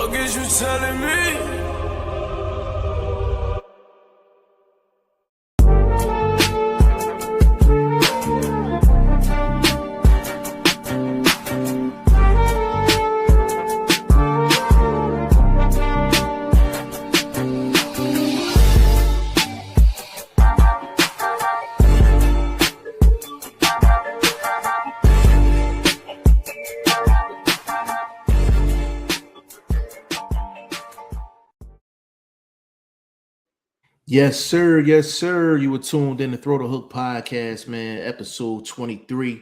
Fuck is you telling me? Yes, sir. Yes, sir. You were tuned in to Throw the Hook podcast, man. Episode 23.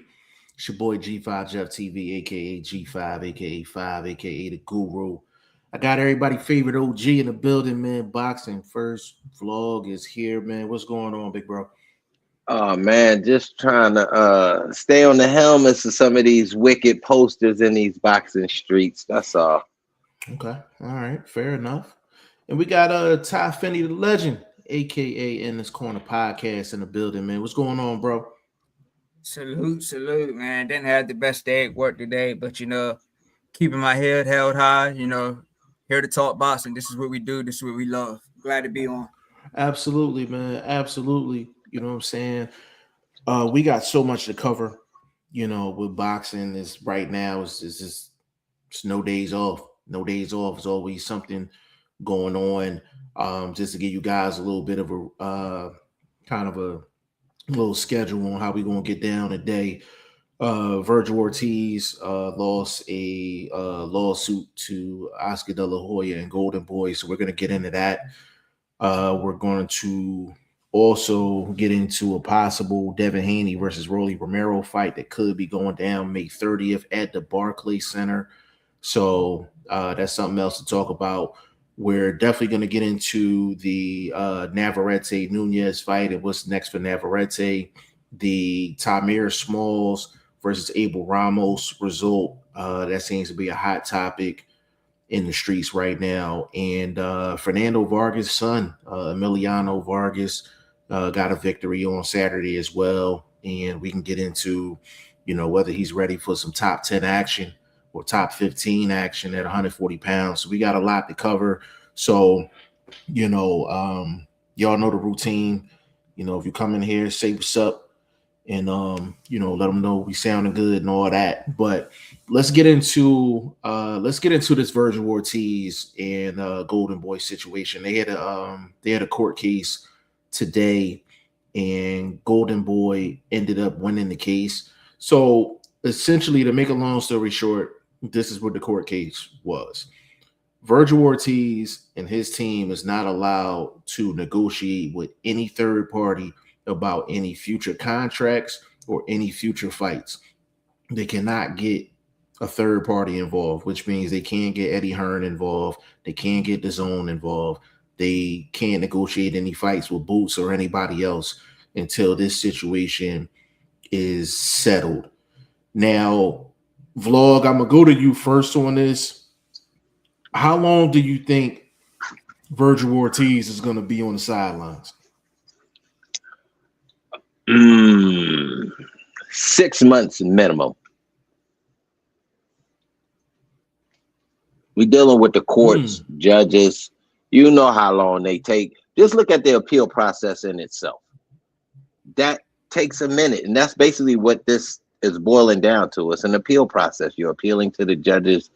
It's your boy G5 Jeff TV, aka G5, aka 5, aka the Guru. I got everybody favorite OG in the building, man. Boxing first vlog is here, man. What's going on, big bro? Oh man, just trying to stay on the helmets of some of these wicked posters in these boxing streets. That's all. Okay. All right. Fair enough. And we got Ty Finney, the legend, aka In This Corner podcast in the building, man. What's going on, bro? Salute, man. Didn't have the best day at work today, but keeping my head held high, here to talk boxing. This is what we do, this is what we love. Glad to be on. Absolutely, man. Absolutely. You know what I'm saying? We got so much to cover, with boxing is right now. It's just it's no days off. No days off. It's always something going on. Just to give you guys a little bit of a kind of a little schedule on how we're gonna get down today. Virgil Ortiz lost a lawsuit to Oscar De La Hoya and Golden Boy, so we're gonna get into that. We're going to also get into a possible Devin Haney versus Rolly Romero fight that could be going down May 30th at the Barclays Center. So that's something else to talk about. We're definitely going to get into the Navarette Nunez fight and what's next for Navarette. The Tamir Smalls versus Abel Ramos result. That seems to be a hot topic in the streets right now. And Fernando Vargas' son, Emiliano Vargas, got a victory on Saturday as well. And we can get into, whether he's ready for some top 10 action or top 15 action at 140 pounds. So we got a lot to cover. So, y'all know the routine. If you come in here, say what's up and, let them know we sounding good and all that. But let's get into this Virgil Ortiz and Golden Boy situation. They had a court case today, and Golden Boy ended up winning the case. So essentially, to make a long story short, this is what the court case was. Virgil Ortiz and his team is not allowed to negotiate with any third party about any future contracts or any future fights. They cannot get a third party involved, which means they can't get Eddie Hearn involved. They can't get DAZN involved. They can't negotiate any fights with Boots or anybody else until this situation is settled. Now, Vlog, I'm going to go to you first on this. How long do you think Virgil Ortiz is going to be on the sidelines? 6 months minimum. We dealing with the courts, judges. You know how long they take. Just look at the appeal process in itself. That takes a minute, and that's basically what this is boiling down to. It's an appeal process. You're appealing to the judge's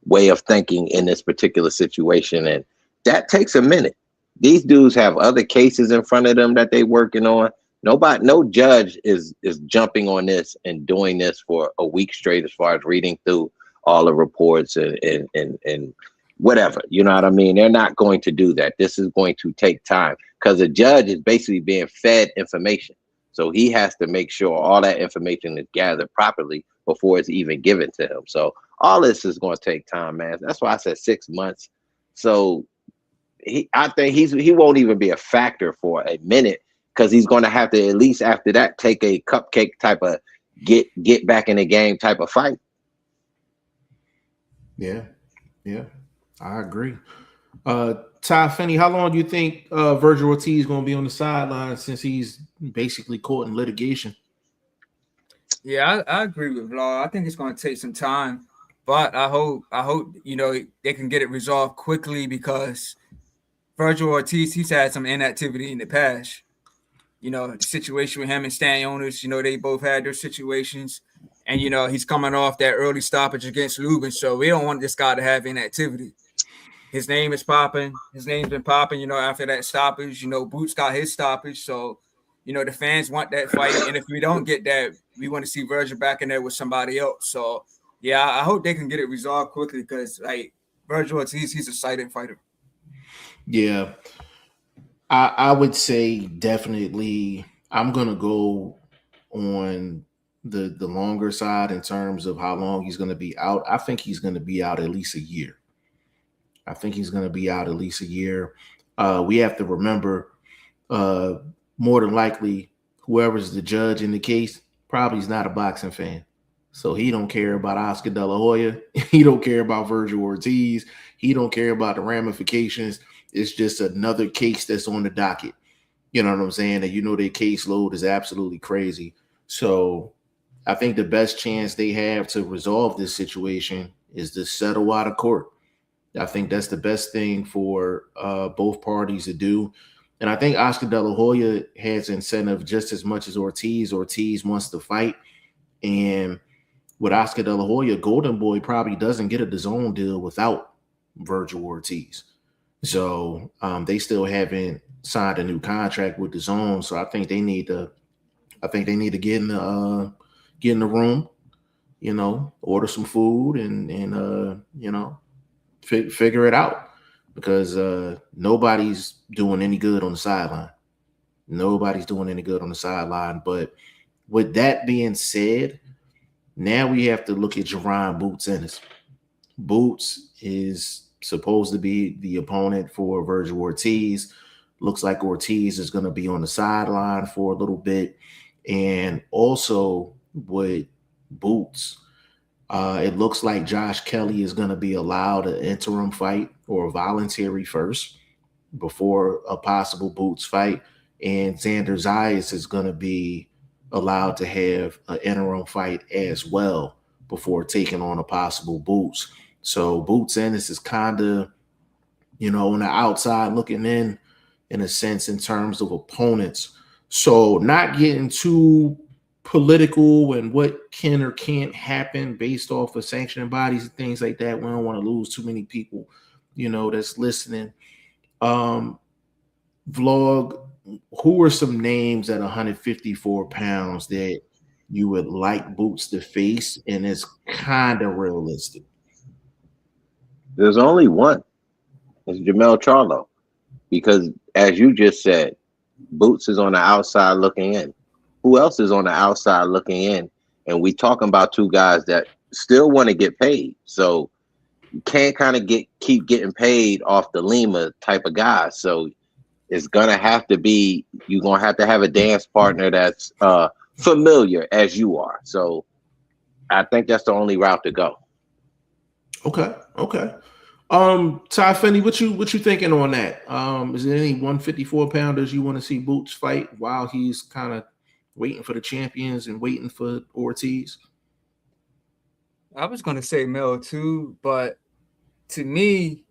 way of thinking in this particular situation, and that takes a minute. These dudes have other cases in front of them that they're working on. No judge is jumping on this and doing this for a week straight as far as reading through all the reports and whatever. You know what I mean? They're not going to do that. This is going to take time because the judge is basically being fed information. So he has to make sure all that information is gathered properly before it's even given to him. So all this is going to take time, man. That's why I said 6 months. So I think he won't even be a factor for a minute, because he's going to have to, at least after that, take a cupcake type of get back in the game type of fight. Yeah, I agree. Ty Finney, how long do you think Virgil Ortiz is going to be on the sidelines since he's basically caught in litigation? Yeah, I agree with Vlog. I think it's going to take some time But I hope they can get it resolved quickly because Virgil Ortiz, he's had some inactivity in the past. The situation with him and Stanionis, they both had their situations. And, he's coming off that early stoppage against Lubin. So we don't want this guy to have inactivity. His name is popping. His name's been popping, after that stoppage. Boots got his stoppage. So, the fans want that fight. And if we don't get that, we want to see Virgil back in there with somebody else. So, yeah, I hope they can get it resolved quickly because, Virgil Ortiz, he's a silent fighter. Yeah. I would say definitely I'm going to go on the longer side in terms of how long he's going to be out. I think he's going to be out at least a year. We have to remember more than likely whoever's the judge in the case probably is not a boxing fan. So he don't care about Oscar De La Hoya. He don't care about Virgil Ortiz. He don't care about the ramifications. It's just another case that's on the docket. You know what I'm saying? And their caseload is absolutely crazy. So I think the best chance they have to resolve this situation is to settle out of court. I think that's the best thing for both parties to do. And I think Oscar De La Hoya has incentive just as much as Ortiz. Ortiz wants to fight. And with Oscar De La Hoya, Golden Boy probably doesn't get a DAZN deal without Virgil Ortiz. So they still haven't signed a new contract with DAZN. So I think they need to get in the room, order some food and figure it out because nobody's doing any good on the sideline. But with that being said, now we have to look at Jerron Boots Ennis. Boots is supposed to be the opponent for Virgil Ortiz. Looks like Ortiz is going to be on the sideline for a little bit. And also with Boots, it looks like Josh Kelly is going to be allowed an interim fight or a voluntary first before a possible Boots fight. And Xander Zayas is going to be allowed to have an interim fight as well before taking on a possible Boots. So Boots Ennis is kind of, on the outside looking in a sense, in terms of opponents. So not getting too political and what can or can't happen based off of sanctioning bodies and things like that. We don't want to lose too many people, that's listening. Vlog, who are some names at 154 pounds that you would like Boots to face and it's kind of realistic? There's only one. It's Jamel Charlo. Because as you just said, Boots is on the outside looking in. Who else is on the outside looking in? And we talking about two guys that still want to get paid. So you can't kind of keep getting paid off the Lima type of guy. So it's gonna have to be, you're gonna have to have a dance partner that's familiar as you are. So I think that's the only route to go. Okay. Ty Finney, what you thinking on that? Is there any 154 pounders you want to see Boots fight while he's kind of waiting for the champions and waiting for Ortiz? I was going to say Mel too, but to me,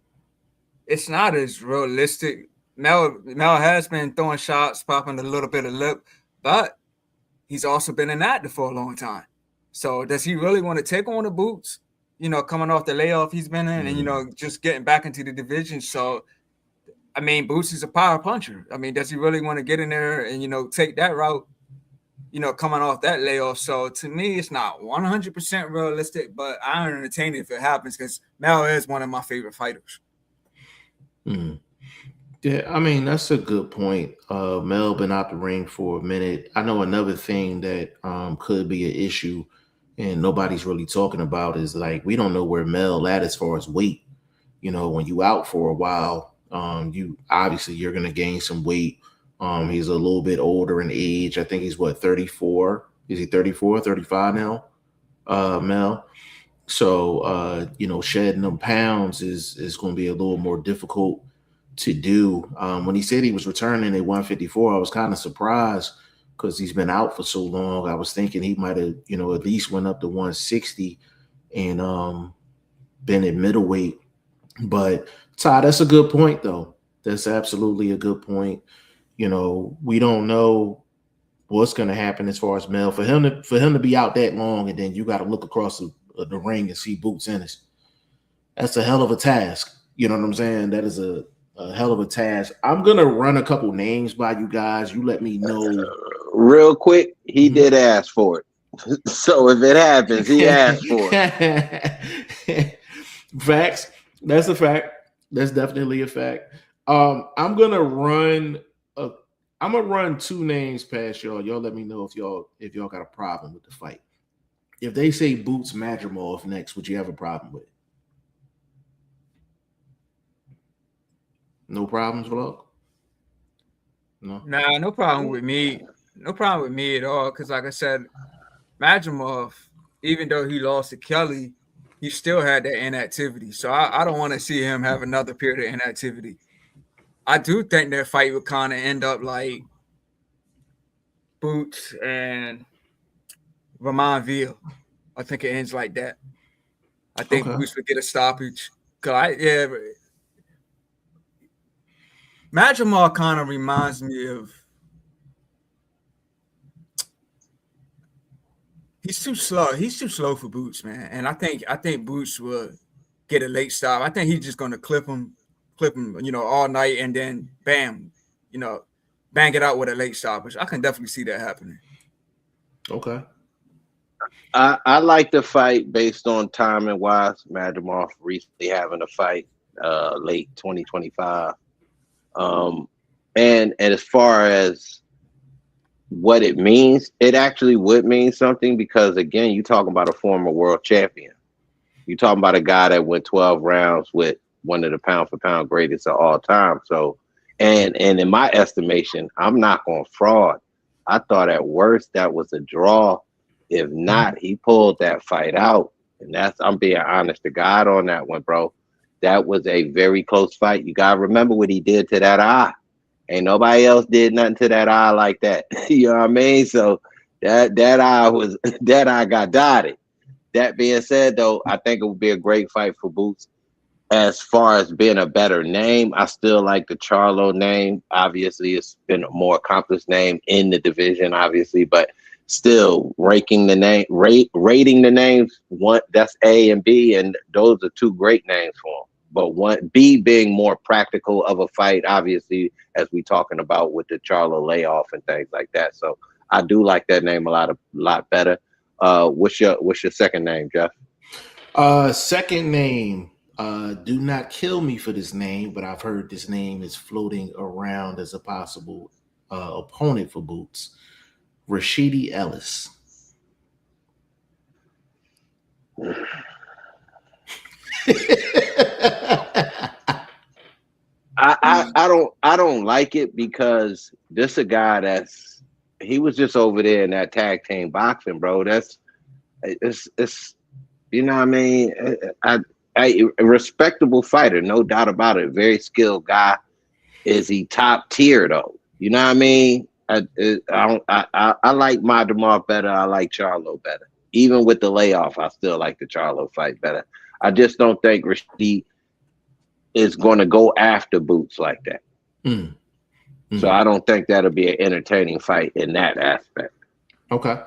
it's not as realistic. Mel has been throwing shots, popping a little bit of lip, but he's also been an actor for a long time. So does he really want to take on the Boots? Coming off the layoff he's been in and, just getting back into the division. So, Boots is a power puncher. Does he really want to get in there and, take that route, coming off that layoff? So, to me, it's not 100% realistic, but I'm entertained if it happens because Mel is one of my favorite fighters. Yeah, that's a good point. Mel been out the ring for a minute. I know another thing that could be an issue and nobody's really talking about is we don't know where Mel at as far as weight. When you out for a while, you're going to gain some weight. He's a little bit older in age. I think he's 34. Is he 34, 35 now? Mel. So, shedding them pounds is going to be a little more difficult to do. When he said he was returning at 154, I was kind of surprised because he's been out for so long. I was thinking he might have, at least went up to 160 and been at middleweight. But Todd, that's a good point, though. That's absolutely a good point. You know, we don't know what's going to happen as far as Mel for him to be out that long, and then you got to look across the ring and see Boots Ennis. That's a hell of a task. You know what I'm saying? That is a hell of a task. I'm gonna run a couple names by you guys. You let me know real quick. He did ask for it, so if it happens, he asked for it. Facts. That's a fact. That's definitely a fact. I'm gonna run two names past y'all. Y'all let me know if y'all got a problem with the fight. If they say Boots Madrimov next, would you have a problem with it? No problems, vlog? No. Nah, no problem with me. No problem with me at all. Because like I said, Madrimov, even though he lost to Kelly, he still had that inactivity. So I don't want to see him have another period of inactivity. I do think that fight would kind of end up like Boots and Ramon Veal. I think it ends like that. I think Boots would get a stoppage. Madrimov kind of reminds me of. He's too slow. He's too slow for Boots, man. And I think Boots will get a late stop. I think he's just going to clip him, all night, and then bam, bang it out with a late stoppage. I can definitely see that happening. Okay. I like the fight based on timing wise. Madrimov recently having a fight late 2025. And as far as what it means, it actually would mean something because again, you're talking about a former world champion. You're talking about a guy that went 12 rounds with one of the pound for pound greatest of all time. So, and in my estimation, I'm not going to fraud. I thought at worst that was a draw. If not, he pulled that fight out. And I'm being honest to God on that one, bro. That was a very close fight. You got to remember what he did to that eye. Ain't nobody else did nothing to that eye like that. You know what I mean? So that eye got dotted. That being said, though, I think it would be a great fight for Boots. As far as being a better name, I still like the Charlo name. Obviously, it's been a more accomplished name in the division, obviously, but still rating the names, one that's A and B, and those are two great names for him. But one B being more practical of a fight, obviously, as we talking about with the Charlo layoff and things like that. So I do like that name a lot better. What's your second name, Jeff? Second name. Do not kill me for this name, but I've heard this name is floating around as a possible opponent for Boots. Rashidi Ellis. I don't like it because this a guy he was just over there in that tag team boxing, bro. It's you know what I mean? A respectable fighter, no doubt about it. Very skilled guy. Is he top tier though? You know what I mean? I like Madrimov better. I like Charlo better. Even with the layoff, I still like the Charlo fight better. I just don't think Rashidi is going to go after Boots like that. So I don't think that'll be an entertaining fight in that aspect. Okay.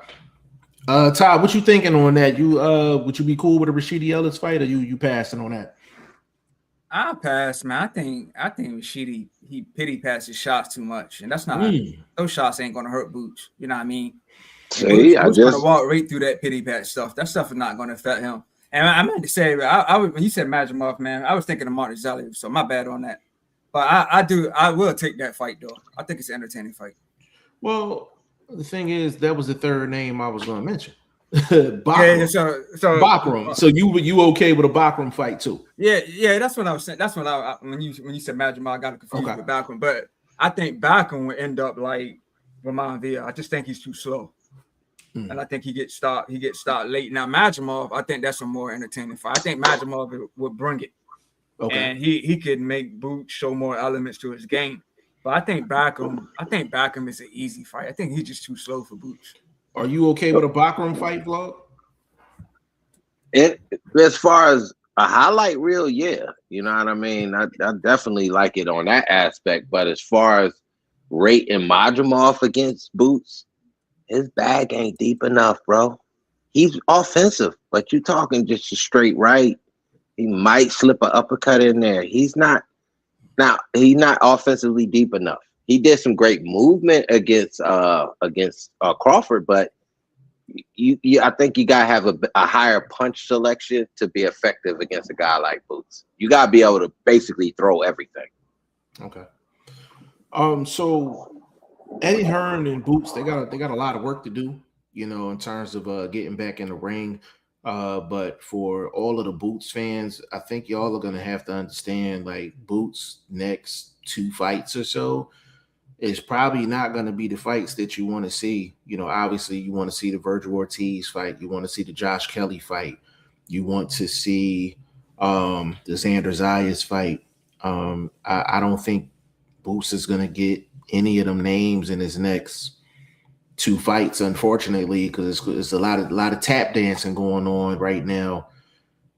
Todd, what you thinking on that? You would you be cool with a Rashidi Ellis fight, or you passing on that? I'll pass, man. I think Rashidi, he pity passes shots too much, and that's not those shots ain't gonna hurt Boots. You know what I mean? See, Boots gonna walk right through that pity patch stuff. That stuff is not gonna affect him. And I meant to say, when you said Madrimov, man, I was thinking of Martin Zelli, so my bad on that. But I will take that fight though. I think it's an entertaining fight. Well, the thing is, that was the third name I was going to mention. Bakram. Yeah, so Bakram. So you okay with a Bakram fight too? Yeah, that's what I was saying. That's when when you said Madrimov, I got confused with Bakram. But I think Bakram would end up like Ramon Veal. I just think he's too slow. And I think he gets stopped late. Now Madrimov, I think that's a more entertaining fight. I think Madrimov would bring it. Okay. And he could make Boots show more elements to his game. But I think Bakram is an easy fight. I think he's just too slow for Boots. Are you okay with a Bakram fight, vlog? As far as A highlight reel, yeah. You know what I mean? I definitely like it on that aspect. But as far as rating Majimov against Boots, his bag ain't deep enough, bro. He's offensive, but you talking just a straight right. He might slip an uppercut in there. He's not offensively deep enough. He did some great movement against Crawford, but I think you gotta have a higher punch selection to be effective against a guy like Boots. You gotta be able to basically throw everything. Okay. So Eddie Hearn and Boots, they got a lot of work to do, you know, in terms of getting back in the ring. But for all of the Boots fans, I think y'all are gonna have to understand, like, Boots' next 2 fights or so is probably not going to be the fights that you want to see. You know, obviously you want to see the Virgil Ortiz fight. You want to see the Josh Kelly fight. You want to see the Xander Zayas fight. I don't think Boots is going to get any of them names in his next 2 fights, unfortunately, because it's a lot of tap dancing going on right now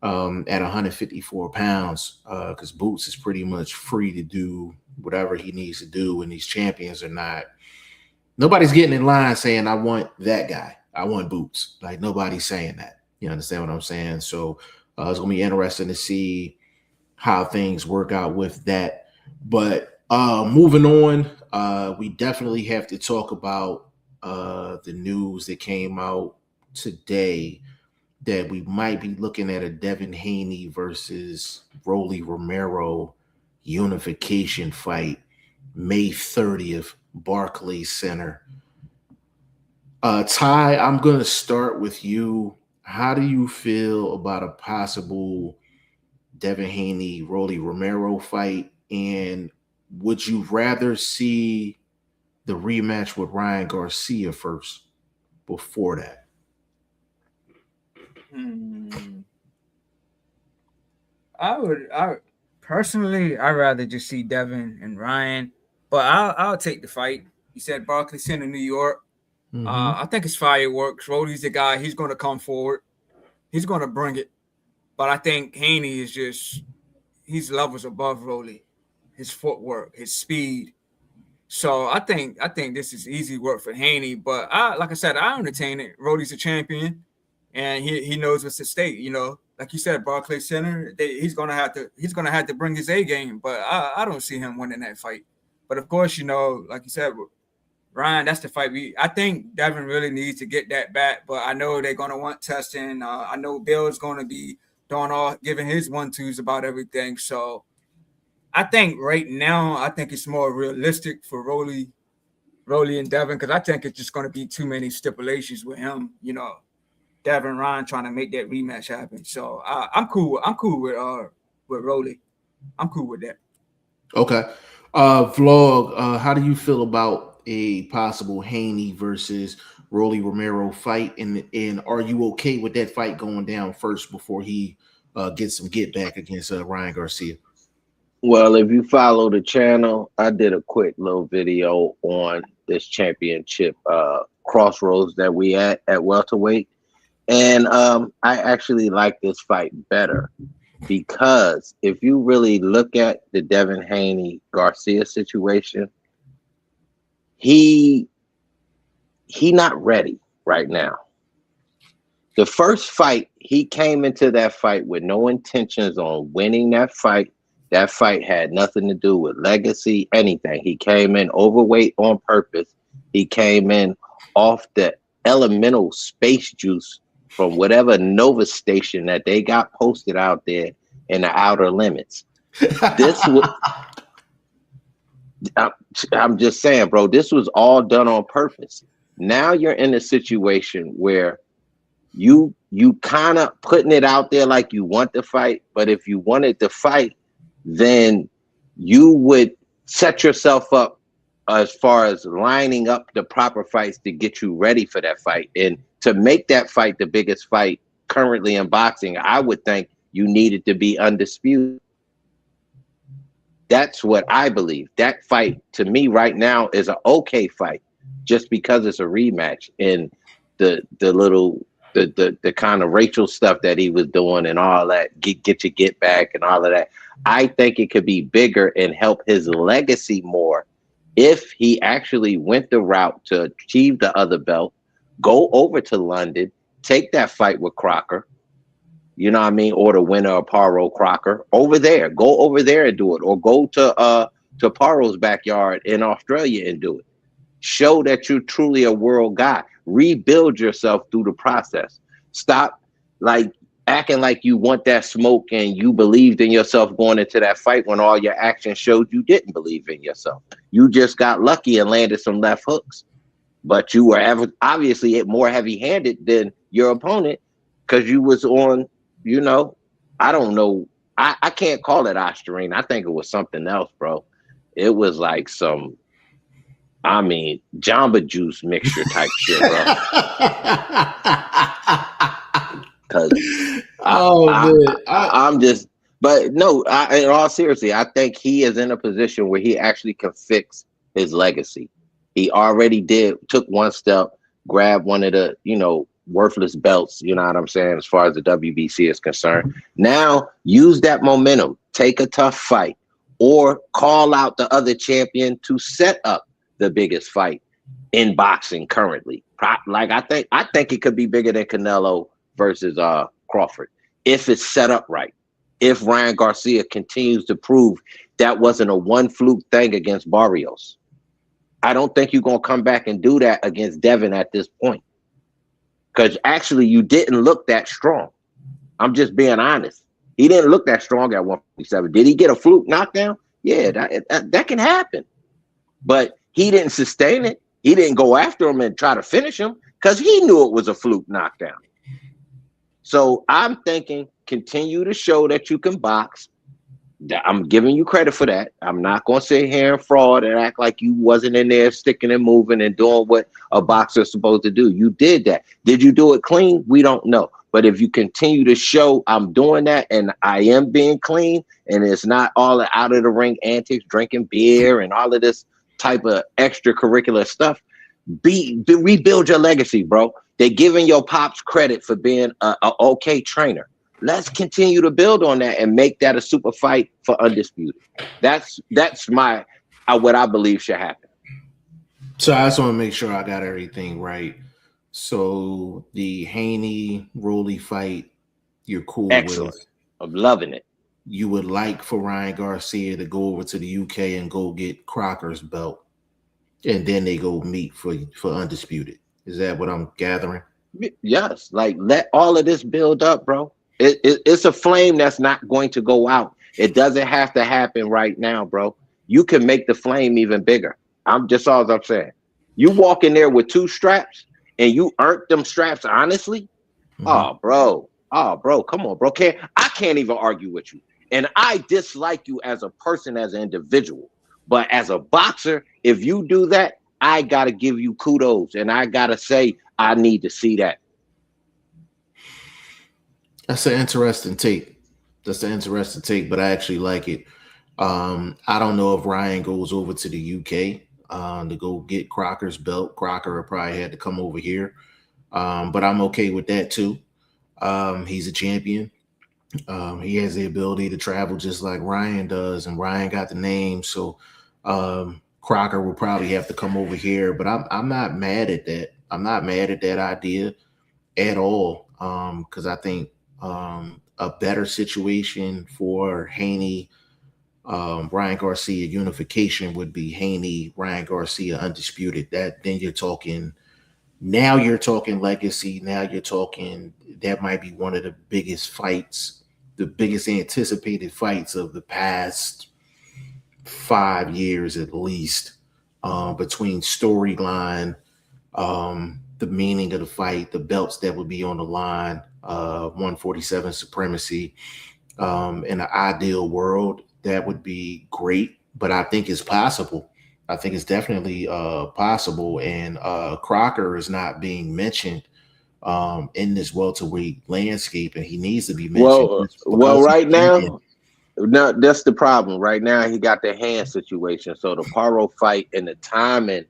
at 154 pounds, because Boots is pretty much free to do whatever he needs to do, and these champions are not. Nobody's getting in line saying, I want that guy. I want Boots. Like, nobody's saying that. You understand what I'm saying? So it's going to be interesting to see how things work out with that. But moving on, we definitely have to talk about the news that came out today that we might be looking at a Devin Haney versus Rolly Romero unification fight, May 30th, Barclays Center. Ty, I'm going to start with you. How do you feel about a possible Devin Haney, Rolly Romero fight? And would you rather see the rematch with Ryan Garcia first before that? I personally, I'd rather just see Devin and Ryan, but I'll take the fight. You said Barclays Center, New York. Mm-hmm. I think it's fireworks. Rolly's the guy. He's going to come forward. He's going to bring it. But I think Haney is he's levels above Rolly. His footwork, his speed. So I think this is easy work for Haney. But like I said, I entertain it. Rolly's a champion, and he knows what's at stake. You know, like you said, Barclays Center. He's gonna have to bring his A game. But I don't see him winning that fight. But of course, you know, like you said, Ryan, that's the fight. I think Devin really needs to get that back. But I know they're gonna want testing. I know Bill's gonna be giving his 1-2s about everything. So I think right now, I think it's more realistic for Rolly and Devin, because I think it's just going to be too many stipulations with him. You know, Devin Ryan trying to make that rematch happen. So I'm cool. I'm cool with Rolly. I'm cool with that. Okay. Vlog, how do you feel about a possible Haney versus Rolly Romero fight? And are you okay with that fight going down first before he gets some get back against Ryan Garcia? Well, if you follow the channel, I did a quick little video on this championship crossroads that we at welterweight. And I actually like this fight better because if you really look at the Devin Haney Garcia situation, he not ready right now. The first fight, he came into that fight with no intentions on winning that fight. That fight had nothing to do with legacy, anything. He came in overweight on purpose. He came in off the elemental space juice from whatever Nova station that they got posted out there in the outer limits. This was, I'm just saying, bro, this was all done on purpose. Now you're in a situation where you kind of putting it out there like you want to fight, but if you wanted to fight, then you would set yourself up as far as lining up the proper fights to get you ready for that fight. And to make that fight the biggest fight currently in boxing, I would think you needed to be undisputed. That's what I believe. That fight to me right now is an okay fight just because it's a rematch. And the little the kind of racial stuff that he was doing and all that, get back and all of that. I think it could be bigger and help his legacy more if he actually went the route to achieve the other belt, go over to London, take that fight with Crocker, you know what I mean, or the winner of Paro Crocker over there, go over there and do it, or go to Paro's backyard in Australia and do it. Show that you're truly a world guy. Rebuild yourself through the process. Stop like acting like you want that smoke and you believed in yourself going into that fight when all your actions showed you didn't believe in yourself. You just got lucky and landed some left hooks. But you were obviously more heavy-handed than your opponent because you was on, you know, I don't know. I can't call it Ostarine. I think it was something else, bro. It was like some, I mean, Jamba Juice mixture type shit, bro. Because I'm just, but no, in all seriously, I think he is in a position where he actually can fix his legacy. He already took one step, grabbed one of the, you know, worthless belts, you know what I'm saying, as far as the WBC is concerned. Now, use that momentum, take a tough fight, or call out the other champion to set up the biggest fight in boxing currently. Like I think it could be bigger than Canelo versus Crawford if it's set up right. If Ryan Garcia continues to prove that wasn't a one fluke thing against Barrios, I don't think you're gonna come back and do that against Devin at this point. Because actually, you didn't look that strong. I'm just being honest. He didn't look that strong at 147. Did he get a fluke knockdown? Yeah, that can happen. But he didn't sustain it. He didn't go after him and try to finish him because he knew it was a fluke knockdown. So I'm thinking, continue to show that you can box. I'm giving you credit for that. I'm not going to sit here and fraud and act like you wasn't in there sticking and moving and doing what a boxer is supposed to do. You did that. Did you do it clean? We don't know. But if you continue to show I'm doing that and I am being clean and it's not all the out of the ring antics, drinking beer and all of this type of extracurricular stuff, rebuild your legacy, bro. They're giving your pops credit for being a okay trainer. Let's continue to build on that and make that a super fight for Undisputed. That's my what I believe should happen. So I just want to make sure I got everything right. So the Haney-Rolly fight, you're cool Excellent. with. I'm loving it. You would like for Ryan Garcia to go over to the UK and go get Crocker's belt, and then they go meet for Undisputed. Is that what I'm gathering? Yes. Like, let all of this build up, bro. It's a flame that's not going to go out. It doesn't have to happen right now, bro. You can make the flame even bigger. I'm saying. You walk in there with 2 straps and you earned them straps honestly. Mm-hmm. Oh, bro, come on, bro. I can't even argue with you. And I dislike you as a person, as an individual. But as a boxer, if you do that, I gotta give you kudos. And I gotta say, I need to see that. That's an interesting take. But I actually like it. I don't know if Ryan goes over to the UK to go get Crocker's belt. Crocker will probably had to come over here. But I'm okay with that too. He's a champion. He has the ability to travel just like Ryan does, and Ryan got the name. So Crocker will probably have to come over here. But I'm not mad at that. I'm not mad at that idea at all. Because I think a better situation for Haney, Ryan Garcia unification would be Haney, Ryan Garcia Undisputed. Then you're talking legacy. Now you're talking, that might be one of the biggest fights, the biggest anticipated fights of the past 5 years at least, between storyline, the meaning of the fight, the belts that would be on the line, 147 supremacy. In an ideal world, that would be great, but I think it's possible. I think it's definitely possible. And Crocker is not being mentioned in this welterweight landscape, and he needs to be mentioned. Well, right now, that's the problem. Right now, he got the hand situation. So the Paro fight and the timing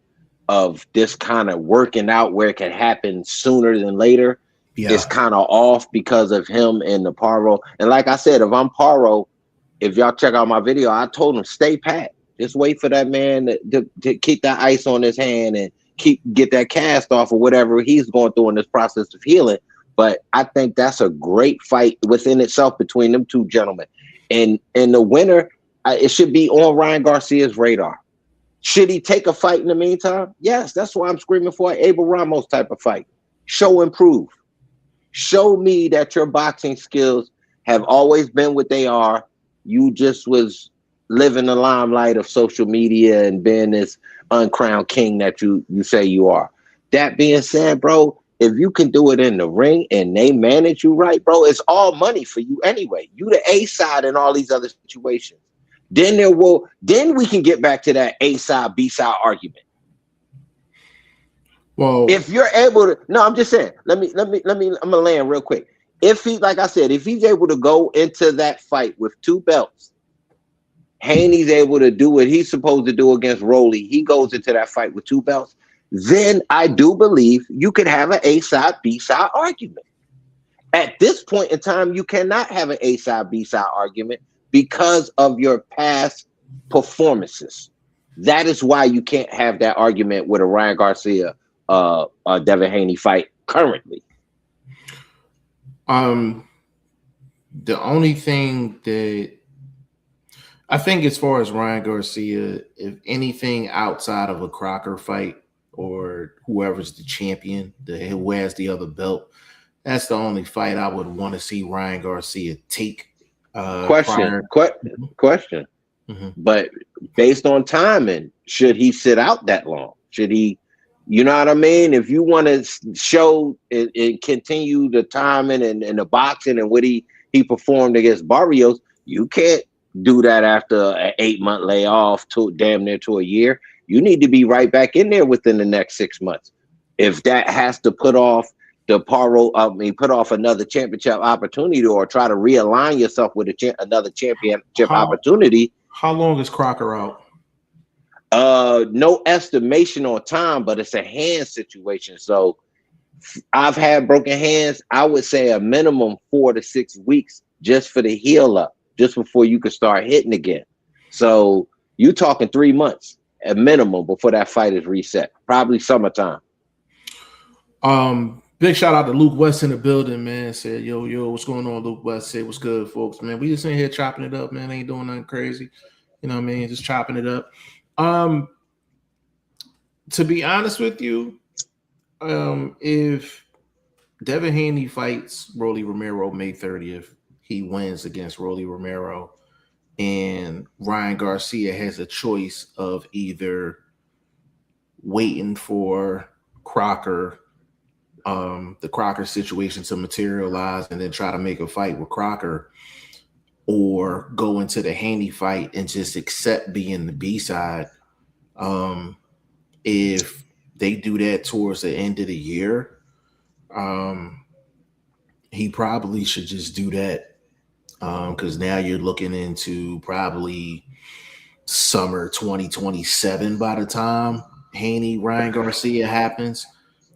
of this kind of working out where it can happen sooner than later is kind of off because of him and the Paro. And like I said, if I'm Paro, if y'all check out my video, I told him stay pat. Just wait for that man to keep that ice on his hand and get that cast off or whatever he's going through in this process of healing. But I think that's a great fight within itself between them two gentlemen. And the winner, it should be on Ryan Garcia's radar. Should he take a fight in the meantime? Yes, that's why I'm screaming for an Abel Ramos type of fight. Show and prove. Show me that your boxing skills have always been what they are. You just was living the limelight of social media and being this uncrowned king that you say you are. That being said, bro, if you can do it in the ring and they manage you right, bro, it's all money for you anyway. You the A side in all these other situations. Then we can get back to that A side, B side argument. Well, if you're able to, no, I'm just saying, I'm gonna land real quick. If he, like I said, if he's able to go into that fight with 2 belts, Haney's able to do what he's supposed to do against Rolly. He goes into that fight with 2 belts. Then I do believe you could have an A side, B side argument. At this point in time, you cannot have an A side, B side argument because of your past performances. That is why you can't have that argument with a Ryan Garcia, Devin Haney fight currently. The only thing that I think, as far as Ryan Garcia, if anything outside of a Crocker fight or whoever's the champion, who has the other belt, that's the only fight I would want to see Ryan Garcia take. Question. Mm-hmm. But based on timing, should he sit out that long? Should he, you know what I mean? If you want to show and continue the timing and the boxing and what he performed against Barrios, you can't do that after an 8-month layoff to damn near to a year. You need to be right back in there within the next 6 months. If that has to put off put off another championship opportunity or try to realign yourself with another championship opportunity. How long is Crocker out? No estimation on time, but it's a hand situation. So I've had broken hands. I would say a minimum 4 to 6 weeks just for the heal up, just before you could start hitting again. So you're talking 3 months at minimum before that fight is reset. Probably summertime. Big shout out to Luke West in the building, man. Said, yo, what's going on, Luke West? Said, what's good, folks, man? We just in here chopping it up, man. Ain't doing nothing crazy. You know what I mean? Just chopping it up. To be honest with you, if Devin Haney fights Rolly Romero May 30th, he wins against Rolly Romero, and Ryan Garcia has a choice of either waiting for Crocker, the Crocker situation to materialize and then try to make a fight with Crocker, or go into the Haney fight and just accept being the B side. If they do that towards the end of the year, he probably should just do that, because now you're looking into probably summer 2027 by the time Haney Ryan Garcia happens.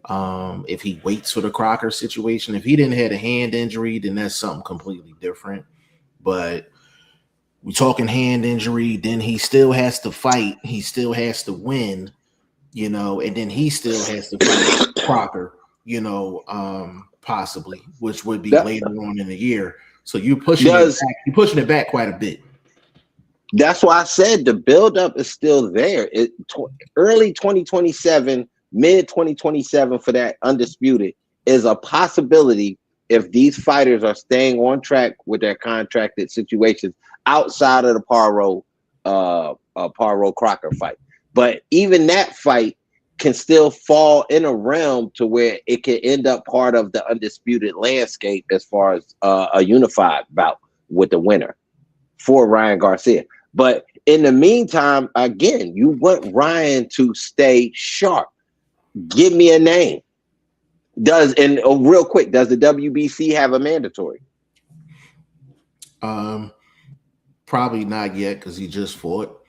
If he waits for the Crocker situation, if he didn't have a hand injury, then that's something completely different. But we're talking hand injury, then he still has to fight. He still has to win, you know, and then he still has to fight Crocker, you know, possibly, which would be later on in the year. So you're pushing it back quite a bit. That's why I said the buildup is still there. Early 2027, mid 2027 for that undisputed is a possibility if these fighters are staying on track with their contracted situations outside of the Paro Crocker fight. But even that fight can still fall in a realm to where it can end up part of the undisputed landscape as far as a unified bout with the winner for Ryan Garcia. But in the meantime, again, you want Ryan to stay sharp. Give me a name. Real quick, does the WBC have a mandatory? Probably not yet, because he just fought.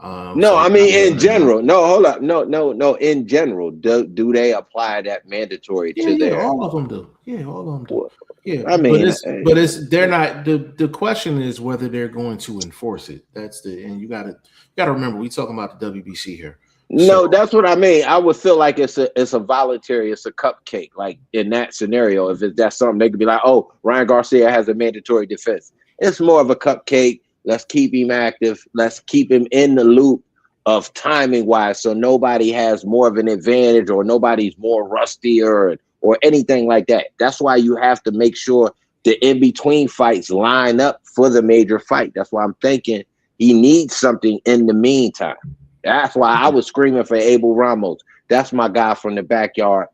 No, So I mean in general. No, hold up. No. In general, do they apply that mandatory to yeah, their? all of them do. Yeah, all of them do. Yeah, I mean, but it's they're not. The question is whether they're going to enforce it. That's and you gotta remember we talking about the WBC here. no, that's what I mean. I would feel like it's a voluntary, it's a cupcake. Like in that scenario, if that's something they could be like, oh, Ryan Garcia has a mandatory defense. It's more of a cupcake. Let's keep him active. Let's keep him in the loop of timing wise, so nobody has more of an advantage or nobody's more rustier or anything like that. That's why you have to make sure the in between fights line up for the major fight. That's why I'm thinking he needs something in the meantime. That's why I was screaming for Abel Ramos. That's my guy from the backyard.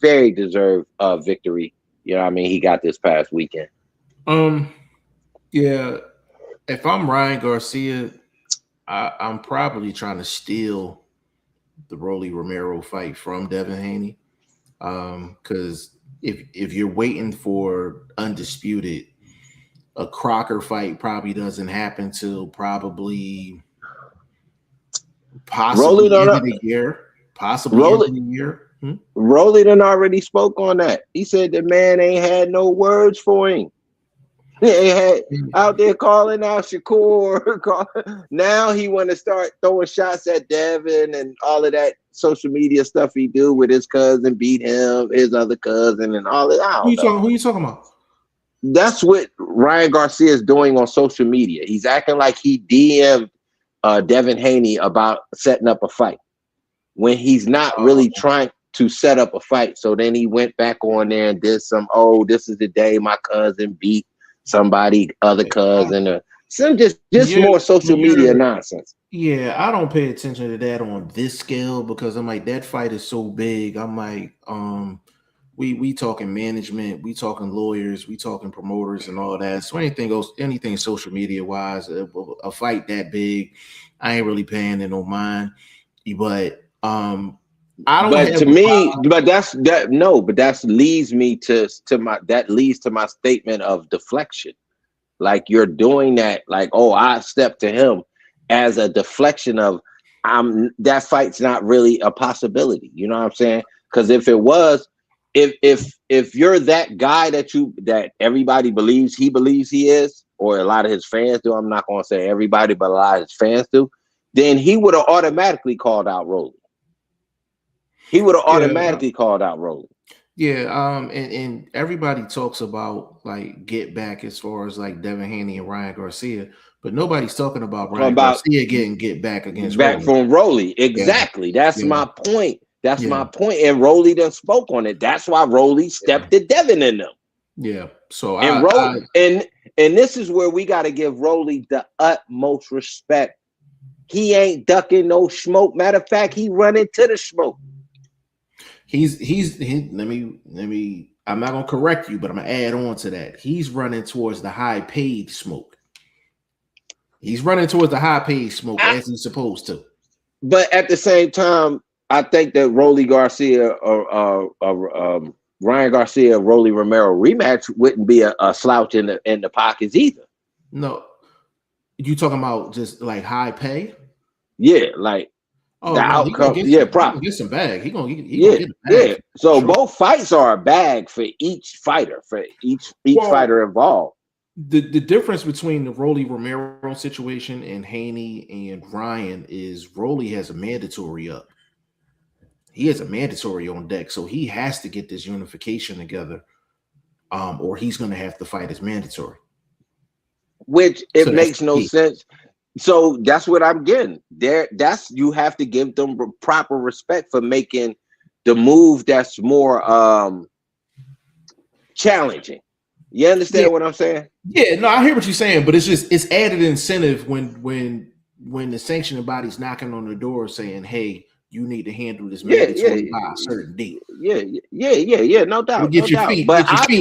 Very deserved victory. You know what I mean? He got this past weekend. Yeah. If I'm Ryan Garcia, I'm probably trying to steal the Rolly Romero fight from Devin Haney. Because if you're waiting for undisputed, a Crocker fight probably doesn't happen till possibly end of the year. Possibly end of the year. Rolly done already spoke on that. He said the man ain't had no words for him. He ain't had out there calling out Shakur. Now he want to start throwing shots at Devin and all of that social media stuff he do with his cousin beat him, his other cousin, and all of that. Who you talking about? That's what Ryan Garcia is doing on social media. He's acting like he DM'd Devin Haney about setting up a fight when he's not really trying to set up a fight. So then he went back on there and did some, this is the day my cousin beat somebody, other cousin, or some just more social media nonsense. Yeah, I don't pay attention to that on this scale because I'm like, that fight is so big. I'm like, we talking management, we talking lawyers, we talking promoters and all that. So anything social media wise, a fight that big, I ain't really paying it no mind. But I don't. But to me, but that leads me to my statement of deflection. Like you're doing that, like, I stepped to him as a deflection of that fight's not really a possibility. You know what I'm saying? Because if it was, if you're that guy that everybody believes he is, or a lot of his fans do, I'm not gonna say everybody, but a lot of his fans do, then he would have automatically called out Rolly. He would have automatically called out Rolly. Yeah, and everybody talks about like get back as far as like Devin Haney and Ryan Garcia, but nobody's talking about Garcia getting get back against back Rolly. From Rolly. Exactly. Yeah. That's my point. That's my point. And Rolly done spoke on it. That's why Rolly stepped to Devin in them. Yeah. So and this is where we got to give Rolly the utmost respect. He ain't ducking no smoke. Matter of fact, he running to the smoke. Let me I'm not gonna correct you, but I'm gonna add on to that. He's running towards the high paid smoke. He's running towards the high paid smoke as he's supposed to. But at the same time, I think that Rolly Garcia or Ryan Garcia, Rolly Romero rematch wouldn't be a slouch in the pockets either. No, you talking about just like high pay? Yeah, like. The outcome, proper. Get some bag. He gonna get a bag. Yeah. So both fights are a bag for each fighter, for each fighter involved. The difference between the Rolly Romero situation and Haney and Ryan is Rolly has a mandatory up. He has a mandatory on deck, so he has to get this unification together, or he's gonna have to fight his mandatory. Which it makes no sense. So that's what I'm getting there. You have to give them proper respect for making the move that's more challenging. You understand what I'm saying? Yeah, no, I hear what you're saying, but it's added incentive when the sanctioning body's knocking on the door saying, "Hey, you need to handle this mandatory by a certain date." Yeah, no doubt. Get your feet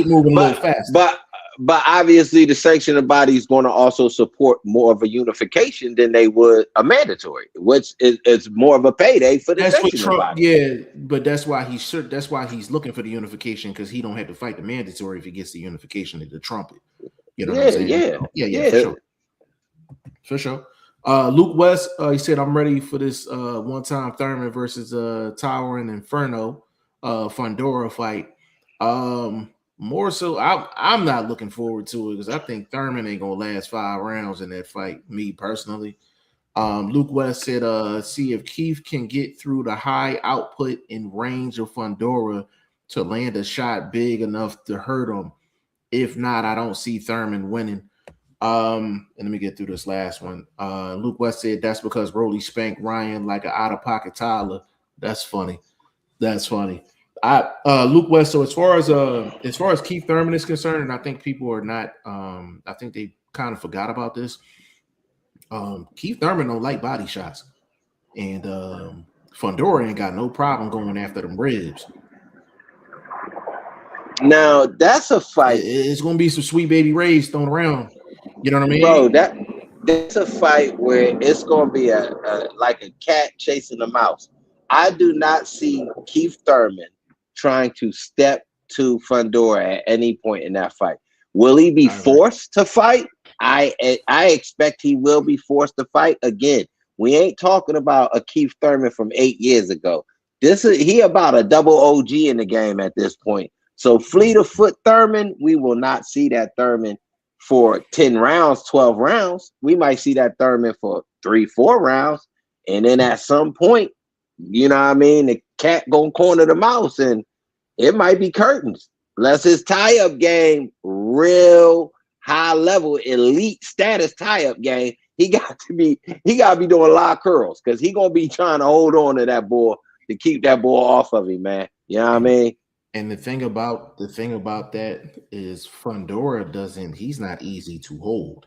moving a little faster. But obviously the sanctioning body is going to also support more of a unification than they would a mandatory, which is more of a payday for the sanctioning body. Yeah, but that's why he's looking for the unification, because he don't have to fight the mandatory if he gets the unification at the trumpet. You know what I'm saying? Yeah, for sure. Luke West, he said, I'm ready for this one-time Thurman versus Towering Inferno Fundora fight. More so, I'm not looking forward to it because I think Thurman ain't gonna last 5 rounds in that fight, me personally. Luke West said, see if Keith can get through the high output and range of Fundora to land a shot big enough to hurt him. If not, I don't see Thurman winning. And let me get through this last one. Luke West said that's because Rolly spanked Ryan like an out-of-pocket toddler. That's funny. That's funny. Luke West. So as far as Keith Thurman is concerned, and I think people are not. I think they kind of forgot about this. Keith Thurman don't like body shots, and Fundora ain't got no problem going after them ribs. Now that's a fight. It's gonna be some sweet baby rays thrown around. You know what I mean, bro? That's a fight where it's gonna be a like a cat chasing a mouse. I do not see Keith Thurman trying to step to Fundora at any point in that fight. Will he be forced to fight? I expect he will be forced to fight again. We ain't talking about a Keith Thurman from 8 years ago. He about a double OG in the game at this point. So fleet of foot Thurman, we will not see that Thurman for 10 rounds, 12 rounds. We might see that Thurman for 3-4 rounds. And then at some point, you know what I mean, the cat gonna corner the mouse and it might be curtains. Unless his tie-up game, real high level, elite status tie-up game, he got to be doing a lot of curls because he gonna be trying to hold on to that ball to keep that ball off of him, man. You know what I mean? And the thing about that is Fundora he's not easy to hold.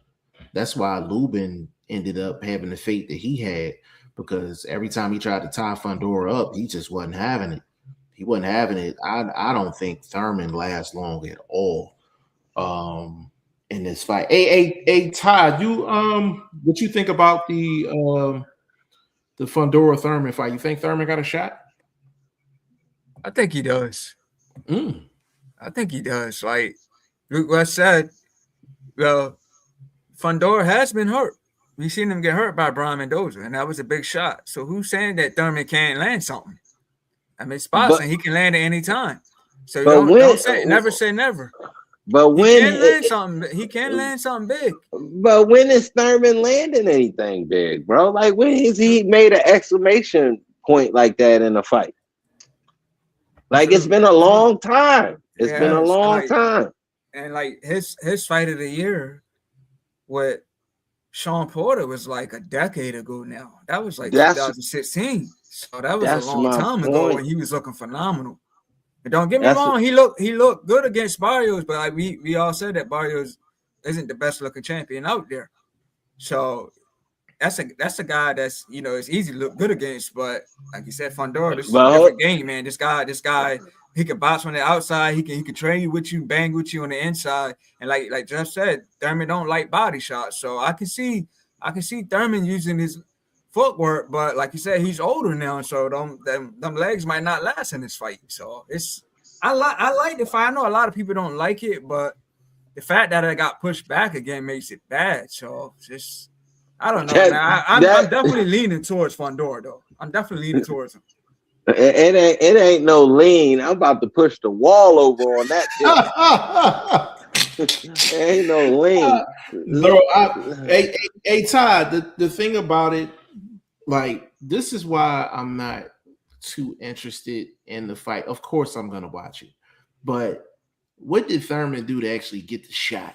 That's why Lubin ended up having the fate that he had, because every time he tried to tie Fundora up, he just wasn't having it. He wasn't having it. I don't think Thurman lasts long at all in this fight. Hey, Todd, what you think about the Fundora Thurman fight? You think Thurman got a shot? I think he does. I think he does. Like Luke West said, well, Fundora has been hurt. We've seen him get hurt by Brian Mendoza, and that was a big shot. So who's saying that Thurman can't land something? I mean, spots and he can land at any time. So don't say never say never. But when he can land something big. But when is Thurman landing anything big, bro? Like when has he made an exclamation point like that in a fight? Like it's been a long time. It's been a long time. And like his fight of the year with Sean Porter was like a decade ago now. That was like 2016. So that was a long time ago when he was looking phenomenal. And don't get me wrong, he looked good against Barrios, but like we all said that Barrios isn't the best looking champion out there. So that's a guy that's, you know, it's easy to look good against, but like you said, Fundora, this is a different game, man. This guy, he can box from the outside, he can train with you, bang with you on the inside, and like Jeff said, Thurman don't like body shots, so I can see Thurman using his footwork, but like you said, he's older now, so them legs might not last in this fight. So I like the fight. I know a lot of people don't like it, but the fact that it got pushed back again makes it bad. So just I don't know, man. I'm definitely leaning towards Fundora, though. I'm definitely leaning towards him. It ain't no lean. I'm about to push the wall over on that. Ain't no lean. Bro, hey, Todd, the thing about it, like, this is why I'm not too interested in the fight. Of course, I'm gonna watch it, but what did Thurman do to actually get the shot?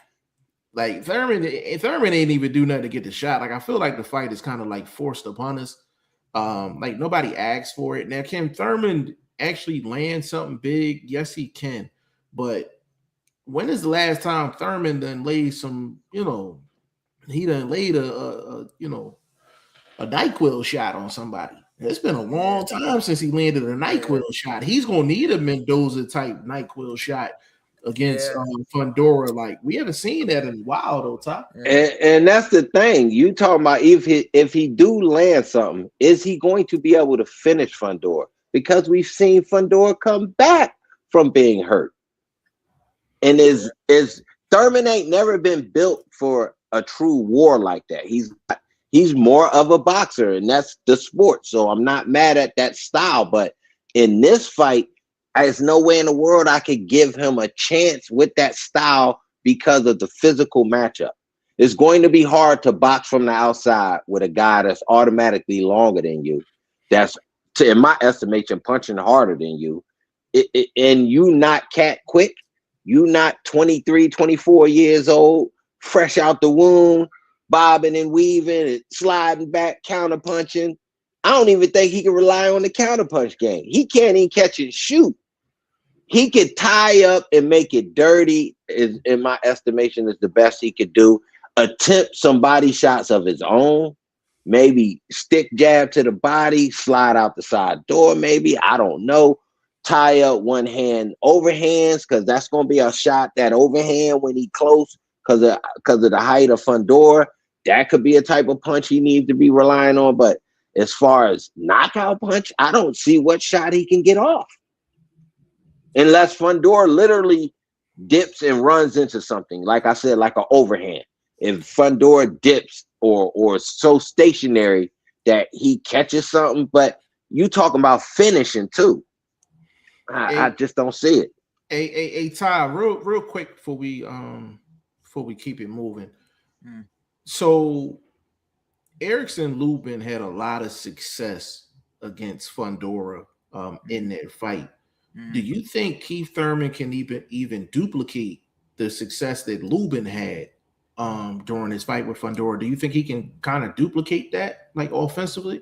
Like Thurman ain't even do nothing to get the shot. Like I feel like the fight is kind of like forced upon us. Like nobody asked for it. Now, can Thurman actually land something big? Yes, he can. But when is the last time Thurman done laid some, you know, he done laid a NyQuil shot on somebody? It's been a long time since he landed a NyQuil shot. He's gonna need a Mendoza type NyQuil shot against Fundora. Like we haven't seen that in a while though, Ty. And that's the thing. You talking about if he do land something, is he going to be able to finish Fundora? Because we've seen Fundora come back from being hurt. And is Thurman ain't never been built for a true war like that. He's more of a boxer, and that's the sport. So I'm not mad at that style. But in this fight, there's no way in the world I could give him a chance with that style because of the physical matchup. It's going to be hard to box from the outside with a guy that's automatically longer than you. That's, in my estimation, punching harder than you. And you not cat quick. You not 23, 24 years old, fresh out the womb, bobbing and weaving and sliding back, counter punching. I don't even think he can rely on the counter punch game. He can't even catch and shoot. He could tie up and make it dirty, is, in my estimation, is the best he could do. Attempt some body shots of his own, maybe stick jab to the body, slide out the side door, maybe, I don't know. Tie up one hand overhands, because that's going to be a shot, that overhand when he close, because of the height of Fundora. That could be a type of punch he needs to be relying on. But as far as knockout punch, I don't see what shot he can get off. Unless Fundora literally dips and runs into something, like I said, like an overhand. If Fundora dips or so stationary that he catches something, but you talking about finishing too. I just don't see it. Hey, Ty, real quick before we keep it moving. So Erickson Lubin had a lot of success against Fundora in that fight. Do you think Keith Thurman can even duplicate the success that Lubin had during his fight with Fundora? Do you think he can kind of duplicate that, like offensively?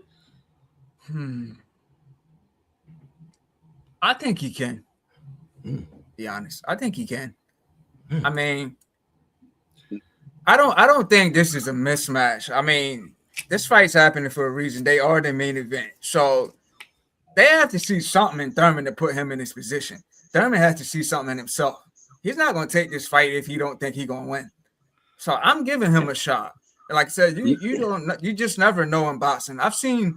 I think he can. Be honest, I think he can. I mean, I don't think this is a mismatch. I mean, this fight's happening for a reason. They are the main event, so they have to see something in Thurman to put him in this position. Thurman has to see something in himself. He's not going to take this fight if he don't think he's going to win. So I'm giving him a shot. And like I said, you just never know in boxing. I've seen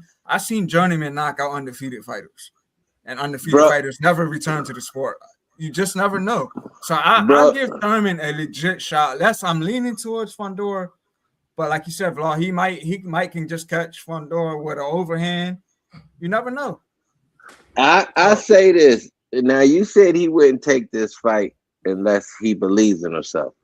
journeymen knock out undefeated fighters, and undefeated fighters never return to the sport. You just never know. So I'll give Thurman a legit shot. I'm leaning towards Fundora, but like you said, Vlau, he might can just catch Fundora with an overhand. You never know. I say this. Now, you said he wouldn't take this fight unless he believes in himself.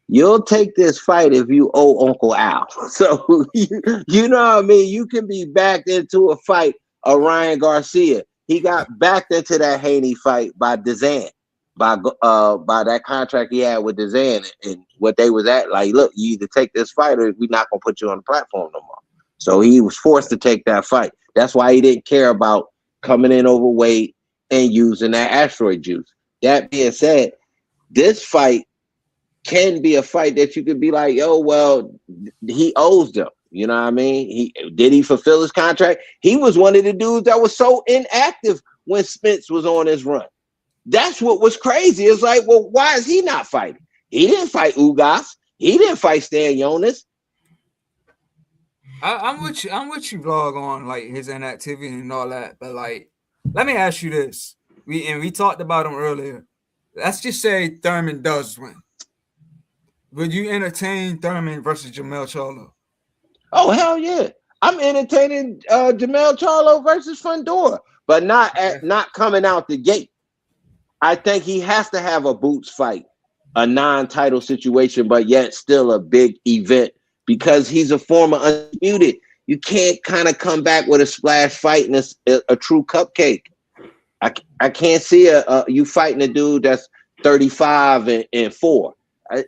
You'll take this fight if you owe Uncle Al. So, you know what I mean? You can be backed into a fight of Ryan Garcia. He got backed into that Haney fight by Dazan, by that contract he had with Dazan, and what they was at. Like, look, you either take this fight or we're not going to put you on the platform no more. So he was forced to take that fight. That's why he didn't care about coming in overweight and using that asteroid juice. That being said, this fight can be a fight that you could be like, yo, well, he owes them. You know what I mean? Did he fulfill his contract? He was one of the dudes that was so inactive when Spence was on his run. That's what was crazy. It's like, well, why is he not fighting? He didn't fight Ugas. He didn't fight Stan Jonas. I'm with you, Vlog, on like his inactivity and all that. But like, let me ask you this. We talked about him earlier. Let's just say Thurman does win. Would you entertain Thurman versus Jamel Charlo? Oh, hell yeah. I'm entertaining Jamel Charlo versus Fundora, but not coming out the gate. I think he has to have a boots fight, a non-title situation, but yet still a big event because he's a former undisputed. You can't kind of come back with a splash fight and a true cupcake. I can't see you fighting a dude that's 35 and 4.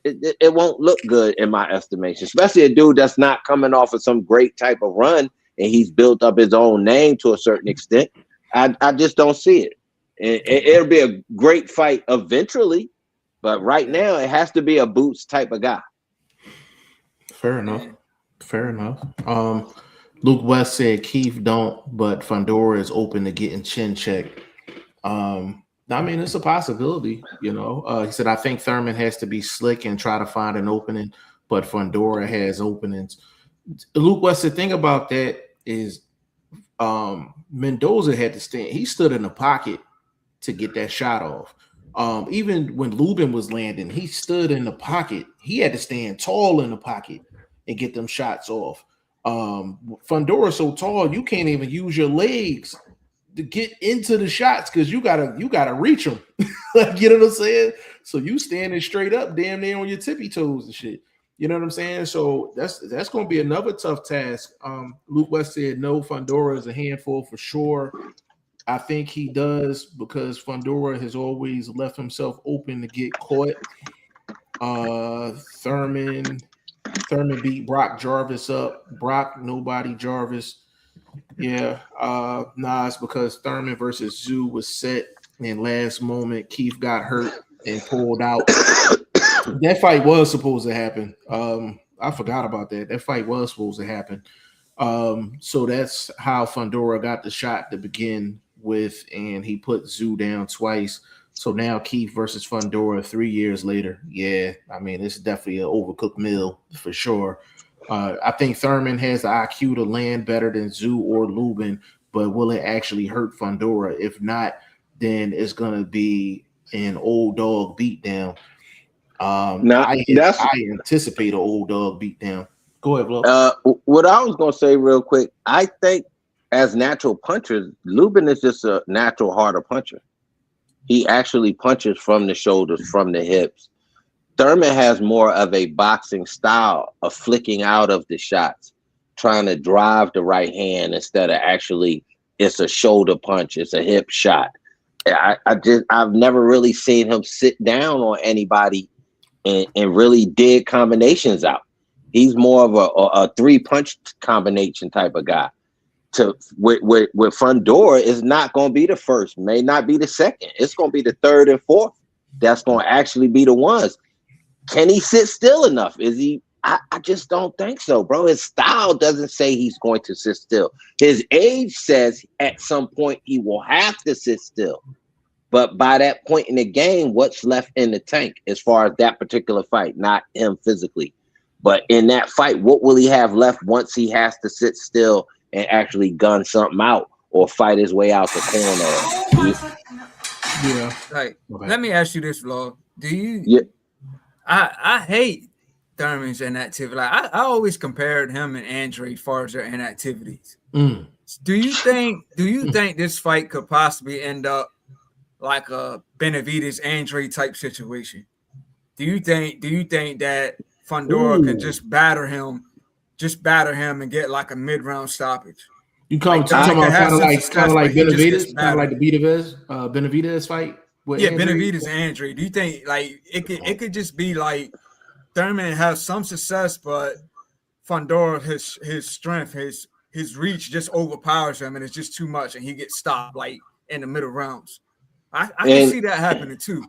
It won't look good in my estimation, especially a dude that's not coming off of some great type of run and he's built up his own name to a certain extent. I just don't see it. It'll be a great fight eventually, but right now it has to be a boots type of guy. Fair enough. Luke West said Keith don't, but Fundora is open to getting chin checked. I mean, it's a possibility, you know. He said, I think Thurman has to be slick and try to find an opening, but Fundora has openings. Luke West, the thing about that is Mendoza had to stand. He stood in the pocket to get that shot off. Even when Lubin was landing, he stood in the pocket. He had to stand tall in the pocket and get them shots off. Fundora's so tall you can't even use your legs to get into the shots because you gotta reach them. Like, you know what I'm saying? So you standing straight up, damn near on your tippy toes and shit. You know what I'm saying? So that's going to be another tough task. Luke West said no, Fundora is a handful for sure. I think he does because Fundora has always left himself open to get caught. Thurman beat Brock Jarvis up. Brock, nobody, Jarvis. Yeah. It's because Thurman versus Zoo was set, and last moment Keith got hurt and pulled out. That fight was supposed to happen. I forgot about that. That fight was supposed to happen. So that's how Fundora got the shot to begin with, and he put Zoo down twice. So now Keith versus Fundora 3 years later. Yeah, I mean, it's definitely an overcooked meal for sure. I think Thurman has the IQ to land better than Zoo or Lubin, but will it actually hurt Fundora? If not, then it's going to be an old dog beatdown. I anticipate an old dog beatdown. Go ahead, Flo. What I was going to say real quick, I think as natural punchers, Lubin is just a natural harder puncher. He actually punches from the shoulders, from the hips. Thurman has more of a boxing style of flicking out of the shots, trying to drive the right hand instead of actually it's a shoulder punch, it's a hip shot. I've never really seen him sit down on anybody and really dig combinations out. He's more of a 3-punch combination type of guy. With Fundora, is not going to be the first, may not be the second. It's going to be the third and fourth. That's going to actually be the ones. Can he sit still enough? Is he? I just don't think so, bro. His style doesn't say he's going to sit still. His age says at some point he will have to sit still. But by that point in the game, what's left in the tank as far as that particular fight, not him physically. But in that fight, what will he have left once he has to sit still and actually gun something out or fight his way out the corner? Yeah. Like, let me ask you this, Flo. Do you? Yeah. I hate Thurman's inactivity. Like, I always compared him and Andre as far as their inactivities. Do you think this fight could possibly end up like a Benavidez Andre type situation? Do you think that Fundora can just batter him and get like a mid-round stoppage? You talking about kind of like Benavidez, kind of like the Benavidez fight? Benavidez and Andre. Do you think like it could just be like Thurman has some success, but Fundora, his strength, his reach just overpowers him, and it's just too much, and he gets stopped like in the middle rounds. I can see that happening too.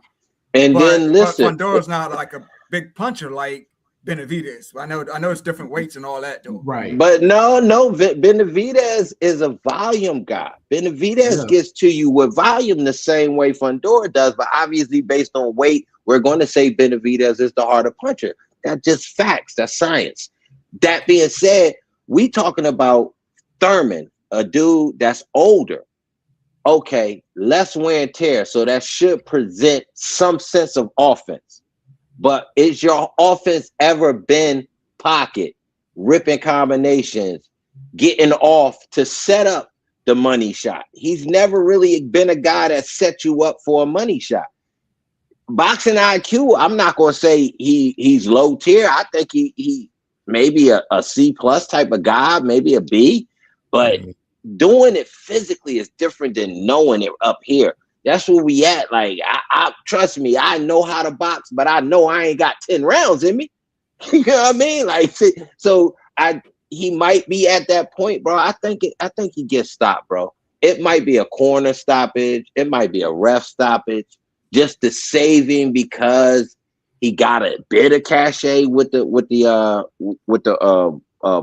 And then listen, Fundora's not like a big puncher like Benavidez. I know it's different weights and all that though. Right. But no, Benavidez is a volume guy. Benavidez gets to you with volume the same way Fundora does, but obviously based on weight, we're going to say Benavidez is the harder puncher. That's just facts. That's science. That being said, we talking about Thurman, a dude that's older. Okay, less wear and tear, so that should present some sense of offense. But is your offense ever been pocket, ripping combinations, getting off to set up the money shot? He's never really been a guy that set you up for a money shot. Boxing IQ, I'm not going to say he's low tier. I think he maybe a C+ type of guy, maybe a B, but doing it physically is different than knowing it up here. That's where we at. Like, I trust me, I know how to box, but I know I ain't got 10 rounds in me. You know what I mean? Like, so he might be at that point, bro. I think he gets stopped, bro. It might be a corner stoppage. It might be a ref stoppage just to save him because he got a bit of cachet with the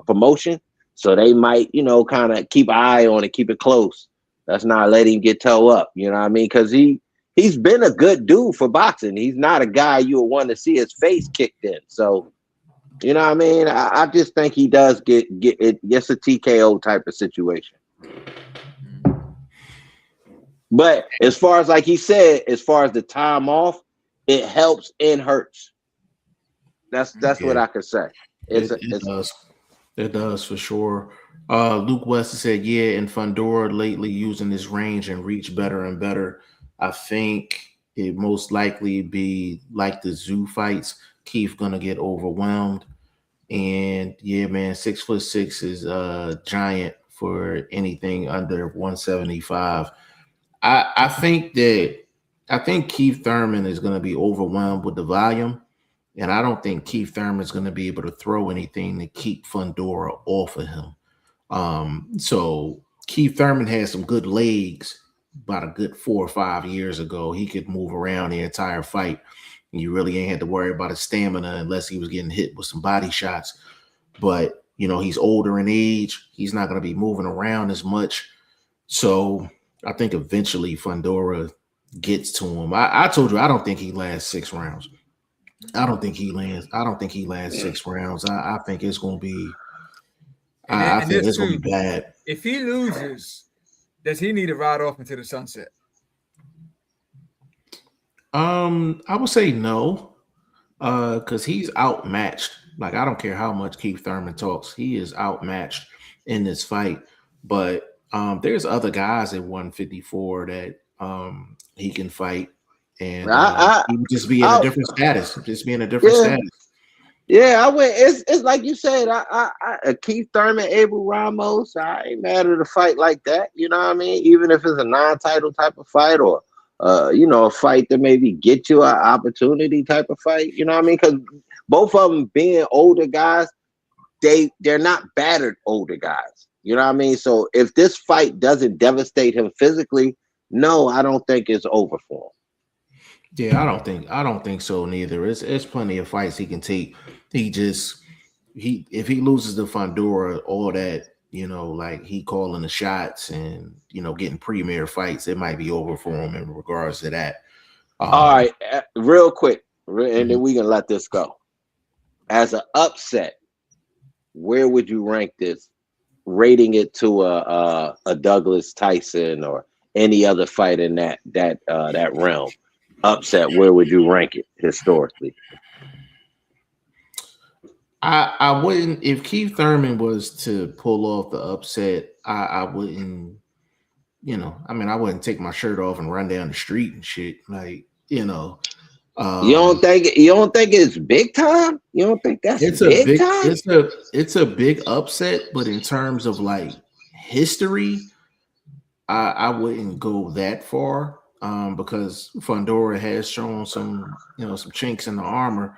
promotion. So they might, kind of keep an eye on it, keep it close. Let's not let him get toe up. You know what I mean? Because he's been a good dude for boxing. He's not a guy you would want to see his face kicked in. So, you know what I mean? I just think he does get it. Gets a TKO type of situation. But as far as, like he said, as far as the time off, it helps and hurts. That's what I could say. It does. It does for sure. Luke West said, yeah, and Fundora lately using his range and reach better and better. I think it most likely be like the zoo fights. Keith gonna get overwhelmed. And yeah, man, 6'6" is giant for anything under 175. I think Keith Thurman is gonna be overwhelmed with the volume. And I don't think Keith Thurman is going to be able to throw anything to keep Fundora off of him. So Keith Thurman had some good legs about a good 4 or 5 years ago. He could move around the entire fight. And you really ain't had to worry about his stamina unless he was getting hit with some body shots. But, he's older in age. He's not going to be moving around as much. So I think eventually Fundora gets to him. I told you, I don't think he lasts 6 rounds. I don't think he lasts 6 rounds. I think it's gonna be. I think it's gonna be bad. If he loses, does he need to ride off into the sunset? I would say no, because he's outmatched. Like I don't care how much Keith Thurman talks, he is outmatched in this fight. But there's other guys at 154 that he can fight. And he would just be in a different status. Just be in a different status. Yeah, I went. It's like you said. Keith Thurman, Abel Ramos. I ain't mad at a fight like that. You know what I mean? Even if it's a non-title type of fight, or a fight that maybe get you an opportunity type of fight. You know what I mean? Because both of them being older guys, they're not battered older guys. You know what I mean? So if this fight doesn't devastate him physically, no, I don't think it's over for him. Yeah, I don't think so neither. It's plenty of fights he can take. If he loses to Fundora, all that, like he calling the shots and getting premier fights, it might be over for him in regards to that. All right, real quick, and then we can let this go. As an upset, where would you rank this? Rating it to a Douglas Tyson or any other fight in that realm. Upset, where would you rank it historically? I wouldn't, if Keith Thurman was to pull off the upset, I wouldn't, I wouldn't take my shirt off and run down the street and shit. Like, you don't think it's big time? You don't think that's big time? It's a big upset, but in terms of like history, I wouldn't go that far. Because Fundora has shown some chinks in the armor,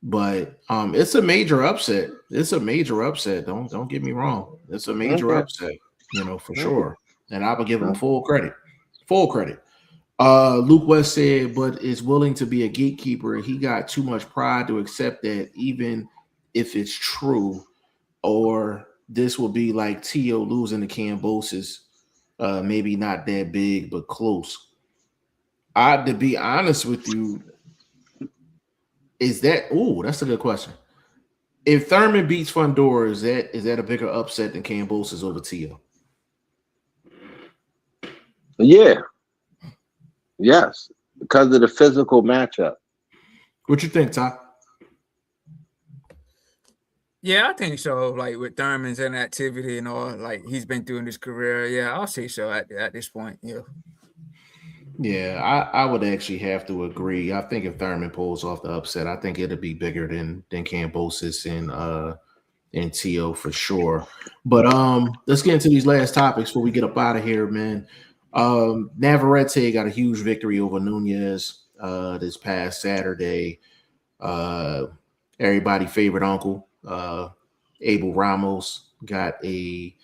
but it's a major upset. It's a major upset. Don't get me wrong. It's a major upset, for sure. And I would give him full credit. Full credit. Luke West said, but is willing to be a gatekeeper. He got too much pride to accept that, even if it's true, or this will be like Tio losing to Cambosis. Maybe not that big, but close. To be honest with you, that's a good question. If Thurman beats Fundora, is that a bigger upset than Cambosis over Tio? Yeah. Yes. Because of the physical matchup. What you think, Ty? Yeah, I think so. Like with Thurman's inactivity and all, like he's been through in his career. Yeah, I'll say so at this point. Yeah. Yeah, I would actually have to agree. I think if Thurman pulls off the upset, I think it'll be bigger than Cambosis and Tio for sure. But let's get into these last topics before we get up out of here, man. Navarette got a huge victory over Nunez this past Saturday. Everybody favorite uncle, Abel Ramos, got a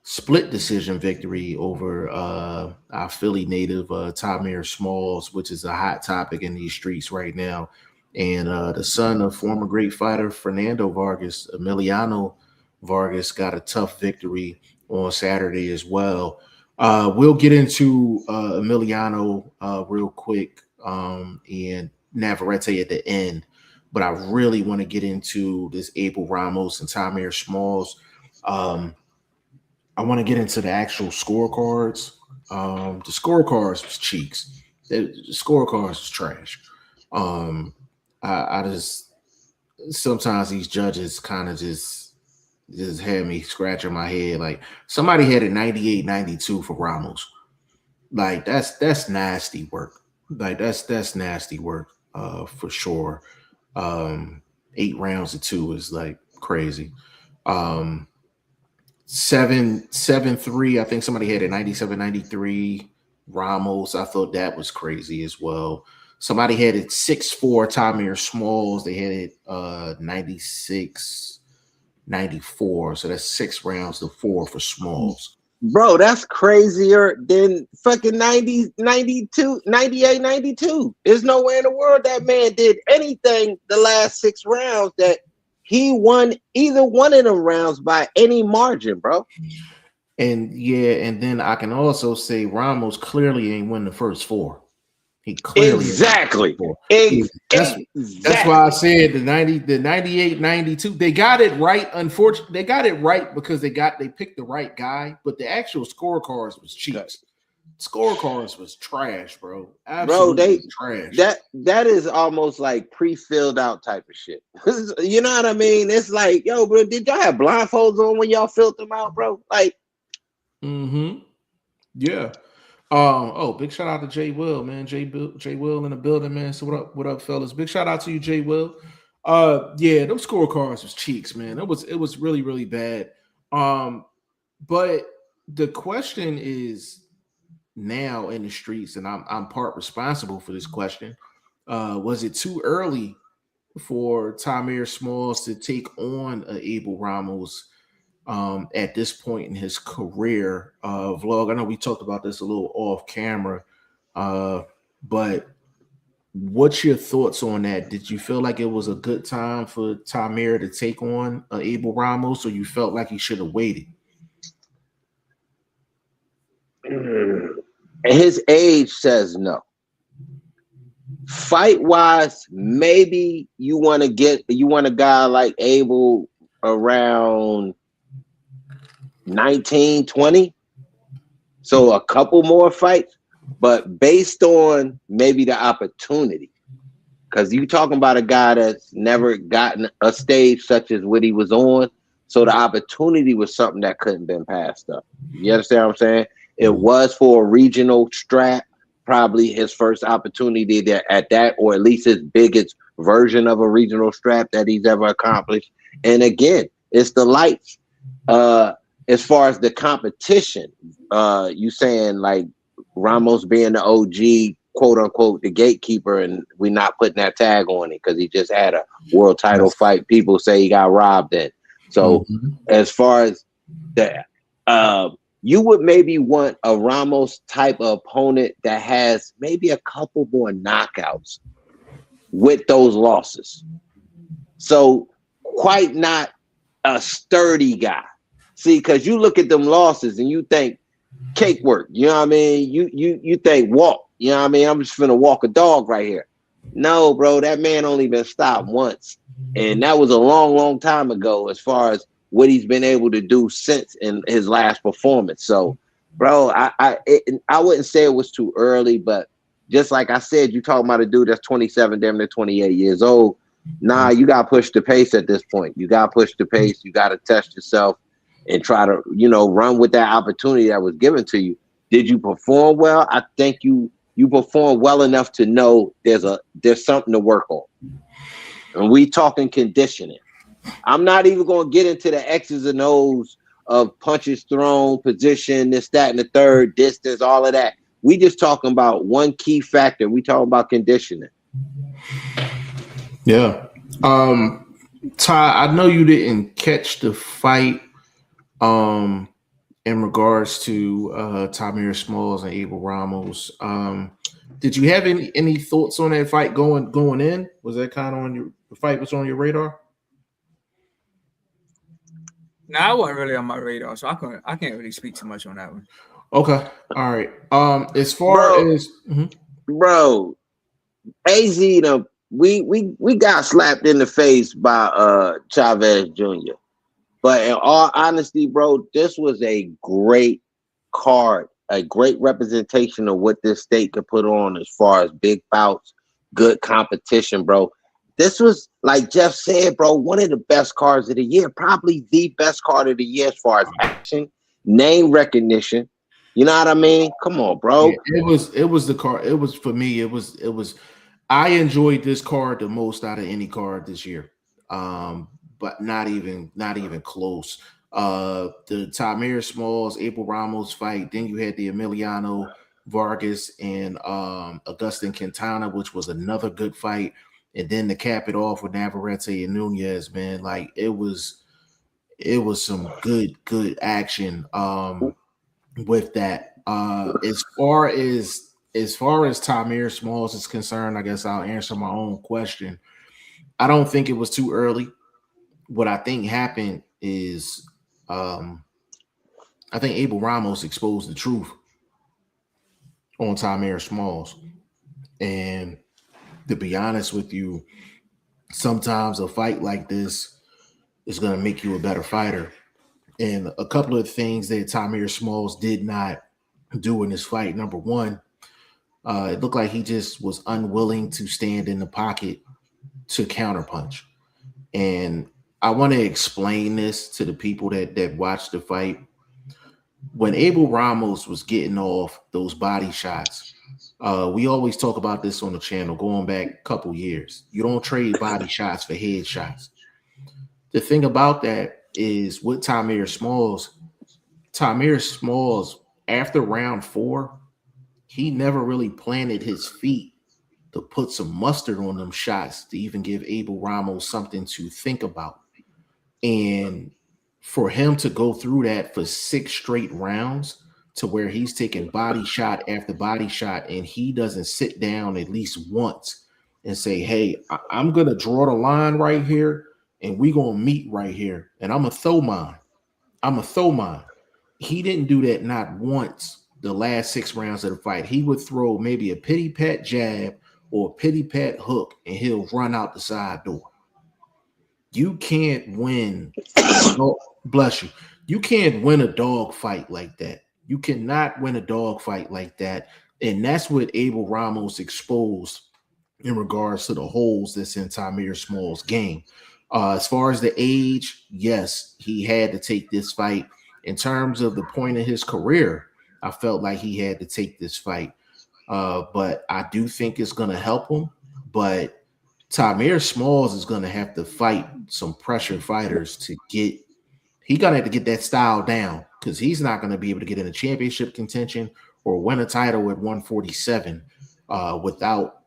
split decision victory over our Philly native Tamir Smalls, which is a hot topic in these streets right now. And the son of former great fighter Fernando Vargas, Emiliano Vargas, got a tough victory on Saturday as well. We'll get into Emiliano real quick and Navarrete at the end, but I really want to get into this Abel Ramos and Tamir Smalls. I want to get into the actual scorecards. The scorecards was cheeks. The scorecards was trash. I just sometimes these judges kind of just just had me scratching my head. Like somebody had a 98, 92 for Ramos. Like that's nasty work. Like that's nasty work, for sure. 8 rounds to 2 is like crazy. Um, 7-3. I think somebody had a 97, 93 Ramos. I thought that was crazy as well. Somebody had it 6-4 Tamir Smalls. They had it 96, 94. So that's 6 rounds to 4 for Smalls. Bro, that's crazier than fucking 90, 92, 98, 92. There's no way in the world that man did anything the last 6 rounds that he won either one of them rounds by any margin, bro. And yeah, and then I can also say Ramos clearly ain't win the first 4. He clearly exactly. That's why I said the 98, 92. They got it right. Unfortunately, they got it right because they picked the right guy, but the actual scorecards was cheap. Scorecards was trash, bro. Absolutely trash. That is almost like pre-filled out type of shit. You know what I mean? It's like, yo, bro, did y'all have blindfolds on when y'all filled them out, bro? Like, yeah. Big shout out to Jay Will, man. Jay Will in the building, man. So what up, fellas? Big shout out to you, Jay Will. Yeah, those scorecards was cheeks, man. It was really, really bad. But the question is now in the streets, and I'm part responsible for this question. Was it too early for Tamir Smalls to take on Abel Ramos at this point in his career? Vlog, I know we talked about this a little off camera, but what's your thoughts on that? Did you feel like it was a good time for Tamir to take on Abel Ramos, or you felt like he should have waited? His age says no. Fight wise, maybe you want a guy like Abel around 19, 20. So a couple more fights, but based on maybe the opportunity, because you talking about a guy that's never gotten a stage such as what he was on. So the opportunity was something that couldn't been passed up. You understand what I'm saying? It was for a regional strap, probably his first opportunity there at that, or at least his biggest version of a regional strap that he's ever accomplished. And again, it's the lights. As far as the competition, you saying like Ramos being the OG, quote unquote, the gatekeeper, and we're not putting that tag on it because he just had a world title fight. People say he got robbed in. So as far as that, you would maybe want a Ramos type of opponent that has maybe a couple more knockouts with those losses. So quite not a sturdy guy. See, because you look at them losses and you think cake work, you know what I mean? You think walk, you know what I mean? I'm just finna walk a dog right here. No, bro, that man only been stopped once. And that was a long, long time ago as far as what he's been able to do since in his last performance. So, bro, I wouldn't say it was too early, but just like I said, you talking about a dude that's 27, damn near 28 years old. Nah, you got to push the pace at this point. You got to push the pace. You got to test yourself and try to, run with that opportunity that was given to you. Did you perform well? I think you performed well enough to know there's something to work on. And we talking conditioning. I'm not even going to get into the X's and O's of punches thrown, position, this, that, and the third, distance, all of that. We just talking about one key factor. We talking about conditioning. Yeah. Ty, I know you didn't catch the fight in regards to Tamir Smalls and Abel Ramos. Did you have any thoughts on that fight going in? Was that kind of the fight was on your radar? No, I wasn't really on my radar, so I can't really speak too much on that one. Okay, all right. As far as bro, AZ, we got slapped in the face by Chavez Jr. But in all honesty, bro, this was a great card, a great representation of what this state could put on as far as big bouts, good competition, bro. this was, like Jeff said, bro, one of the best cards of the year, probably the best card of the year as far as action, name recognition. You know what I mean? Come on, bro. Yeah, it was the card. It was for me. It was. I enjoyed this card the most out of any card this year. But not even close. The Tamir Smalls, Abel Ramos fight. Then you had the Emiliano Vargas and Augustin Quintana, which was another good fight. And then to cap it off with Navarette and Nunez, man, like it was some good action with that. As far as Tamir Smalls is concerned, I guess I'll answer my own question. I don't think it was too early. What I think happened is I think Abel Ramos exposed the truth on Tamir Smalls. And to be honest with you, sometimes a fight like this is going to make you a better fighter. And a couple of things that Tamir Smalls did not do in this fight. Number one, it looked like he just was unwilling to stand in the pocket to counterpunch. And I want to explain this to the people that watched the fight. When Abel Ramos was getting off those body shots, we always talk about this on the channel going back a couple years. You don't trade body shots for head shots. The thing about that is with Tamir Smalls, after round 4, he never really planted his feet to put some mustard on them shots to even give Abel Ramos something to think about. And for him to go through that for 6 straight rounds to where he's taking body shot after body shot and he doesn't sit down at least once and say, hey, I'm going to draw the line right here and we're going to meet right here and I'm going to throw mine. He didn't do that not once the last 6 rounds of the fight. He would throw maybe a pity-pat jab or a pity-pat hook and he'll run out the side door. You can't win. Bless you. You can't win a dog fight like that. You cannot win a dog fight like that. And that's what Abel Ramos exposed in regards to the holes that's in Tamir Smalls' game. As far as the age, yes, he had to take this fight. In terms of the point of his career, I felt like he had to take this fight. But I do think it's going to help him. But Tamir Smalls is going to have to fight some pressure fighters to get – he's going to have to get that style down because he's not going to be able to get in a championship contention or win a title at 147 without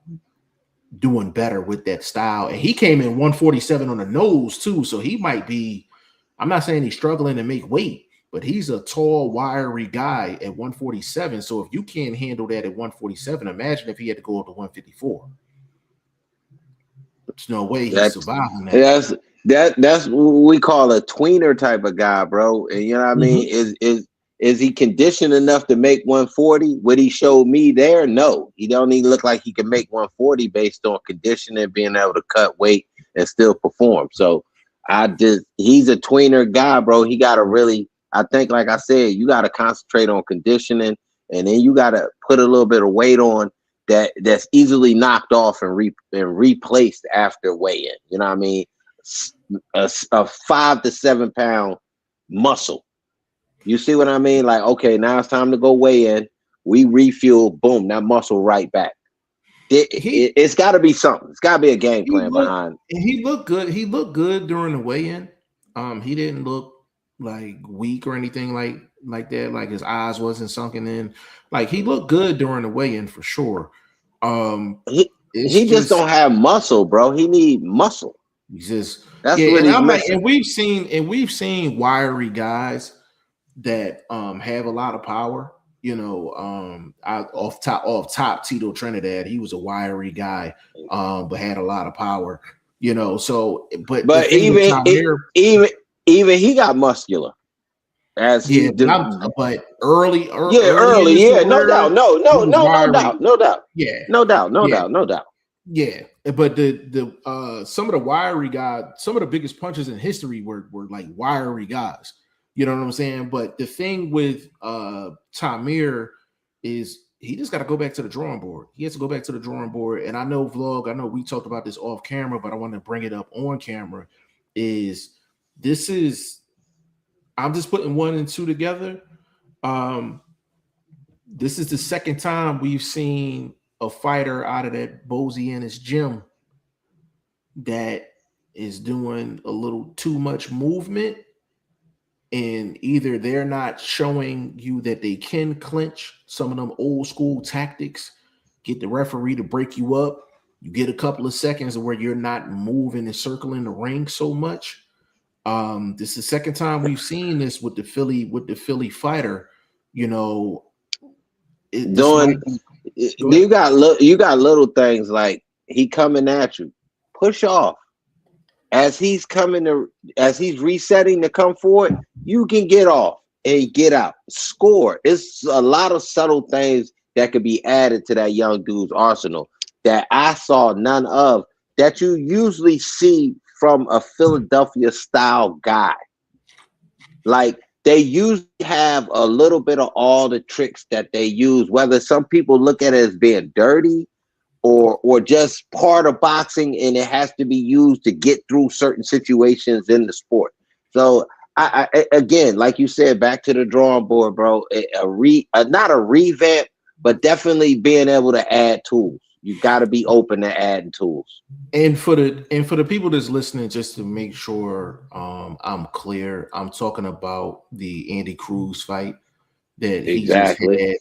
doing better with that style. And he came in 147 on the nose too, so he might be – I'm not saying he's struggling to make weight, but he's a tall, wiry guy at 147. So if you can't handle that at 147, imagine if he had to go up to 154. There's no way he's surviving that. That's what we call a tweener type of guy, bro. And you know what I mean? Is he conditioned enough to make 140? What he showed me there, no. He don't even look like he can make 140 based on conditioning, being able to cut weight and still perform. So he's a tweener guy, bro. He got to really, I think, like I said, you got to concentrate on conditioning, and then you got to put a little bit of weight on that's easily knocked off and replaced after weigh-in. You know what I mean? A 5 to 7 pound muscle. You see what I mean? Like, okay, now it's time to go weigh in. We refuel, boom, that muscle right back. It's got to be something. It's got to be a game plan behind. He looked good. He looked good during the weigh-in. He didn't look like weak or anything like that. Like his eyes wasn't sunken in. Like he looked good during the weigh-in for sure. He just don't have muscle, bro. He need muscle. He's just that's what he's missing. And we've seen wiry guys that have a lot of power. You know, off top Tito Trinidad, he was a wiry guy, but had a lot of power. You know, so but even he got muscular. As he did, but early, no doubt. Yeah, but the some of the wiry guys, some of the biggest punches in history were like wiry guys. You know what I'm saying? But the thing with Tamir is he just got to go back to the drawing board. He has to go back to the drawing board. And I know, Vlog, I know we talked about this off camera, but I want to bring it up on camera. I'm just putting 1 and 2 together. This is the second time we've seen a fighter out of that Bozy in his gym that is doing a little too much movement, and either they're not showing you that they can clinch some of them old school tactics, get the referee to break you up. You get a couple of seconds where you're not moving and circling the ring so much. This is the second time we've seen this with the Philly fighter. You know, you got little things like he coming at you, push off. As he's resetting to come forward, you can get off and get out, score. It's a lot of subtle things that could be added to that young dude's arsenal that I saw none of, that you usually see from a Philadelphia style guy. Like, they usually have a little bit of all the tricks that they use, whether some people look at it as being dirty or just part of boxing, and it has to be used to get through certain situations in the sport. So I again, like you said, back to the drawing board, bro. Not a revamp, but definitely being able to add tools. You got to be open to adding tools. And for the people that's listening, just to make sure I'm clear, I'm talking about the Andy Cruz fight that he just had,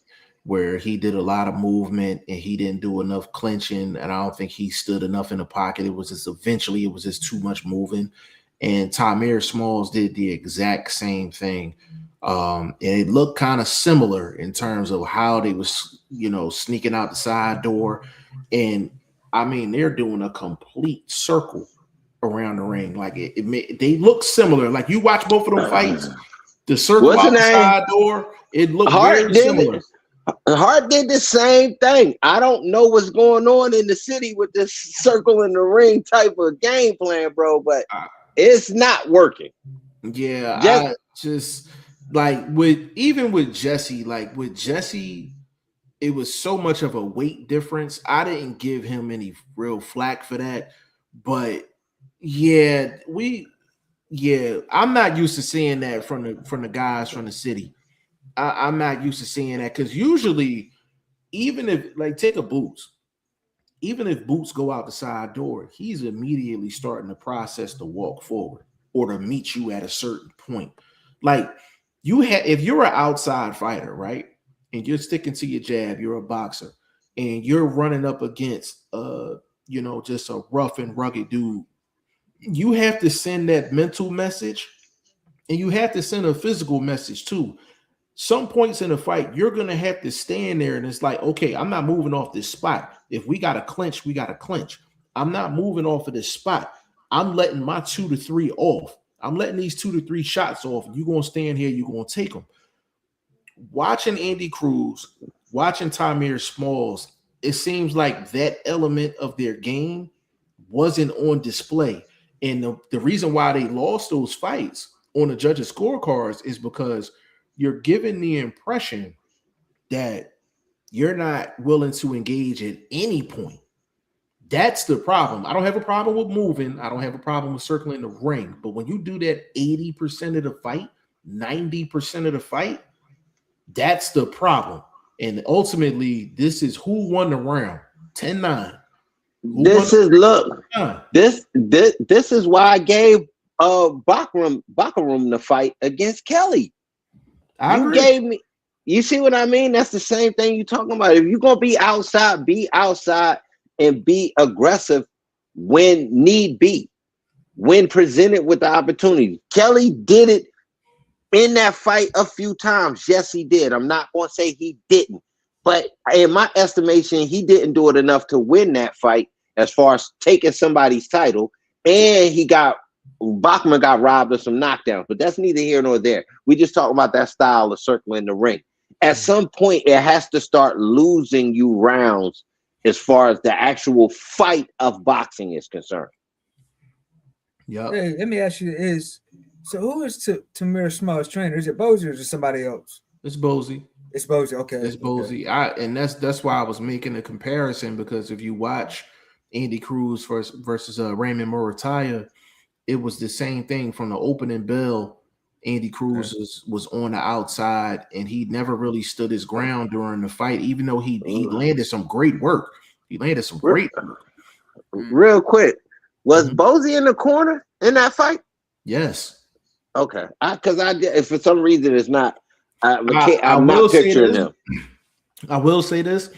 where he did a lot of movement and he didn't do enough clinching, and I don't think he stood enough in the pocket. It was just too much moving. And Tamir Smalls did the exact same thing. And it looked kind of similar in terms of how they was, sneaking out the side door. And I mean, they're doing a complete circle around the ring. Like they look similar. Like you watch both of them fights, the circle out the side door, it looked very similar. Hart did the same thing. I don't know what's going on in the city with this circle in the ring type of game plan, bro, but it's not working. Yeah, I just like with Jesse, it was so much of a weight difference. I didn't give him any real flack for that, but I'm not used to seeing that from the guys from the city. I'm not used to seeing that, because usually, even if take a Boots, even if Boots go out the side door, he's immediately starting the process to walk forward or to meet you at a certain point. Like if you're an outside fighter, right, and you're sticking to your jab, you're a boxer, and you're running up against just a rough and rugged dude, you have to send that mental message, and you have to send a physical message too. Some points in the fight, you're going to have to stand there, and it's like, okay, I'm not moving off this spot. If we got to clinch, we got to clinch. I'm not moving off of this spot. I'm letting my 2 to 3 off. I'm letting these 2 to 3 shots off. You're going to stand here. You're going to take them. Watching Andy Cruz, watching Tamir Smalls, it seems like that element of their game wasn't on display. And the reason why they lost those fights on the judges' scorecards is because you're given the impression that you're not willing to engage at any point. That's the problem. I don't have a problem with moving. I don't have a problem with circling the ring. But when you do that 80% of the fight, 90% of the fight, that's the problem. And ultimately, this is who won the round. 10-9. This is why I gave Bakaram the fight against Kelly. You see what I mean? That's the same thing you're talking about. If you're going to be outside and be aggressive when need be, when presented with the opportunity. Kelly did it in that fight a few times. Yes, he did. I'm not going to say he didn't. But in my estimation, he didn't do it enough to win that fight as far as taking somebody's title. And Bachman got robbed of some knockdowns, but that's neither here nor there. We just talking about that style of circling the ring. At some point, it has to start losing you rounds as far as the actual fight of boxing is concerned. Yeah. Hey, let me ask you: who is Tamir Smalls' trainer? Is it Bozy or is it somebody else? It's Bozy. It's Bozy. Okay. It's Okay. Bozy. And that's why I was making a comparison, because if you watch Andy Cruz versus Raymond Murataya, it was the same thing from the opening bell. Andy Cruz was on the outside, and he never really stood his ground during the fight, even though he landed some great work. He landed some great work. Real quick, was Bozy in the corner in that fight? Yes. Okay. Because if for some reason it's not, I'm will not picturing him. I will say this: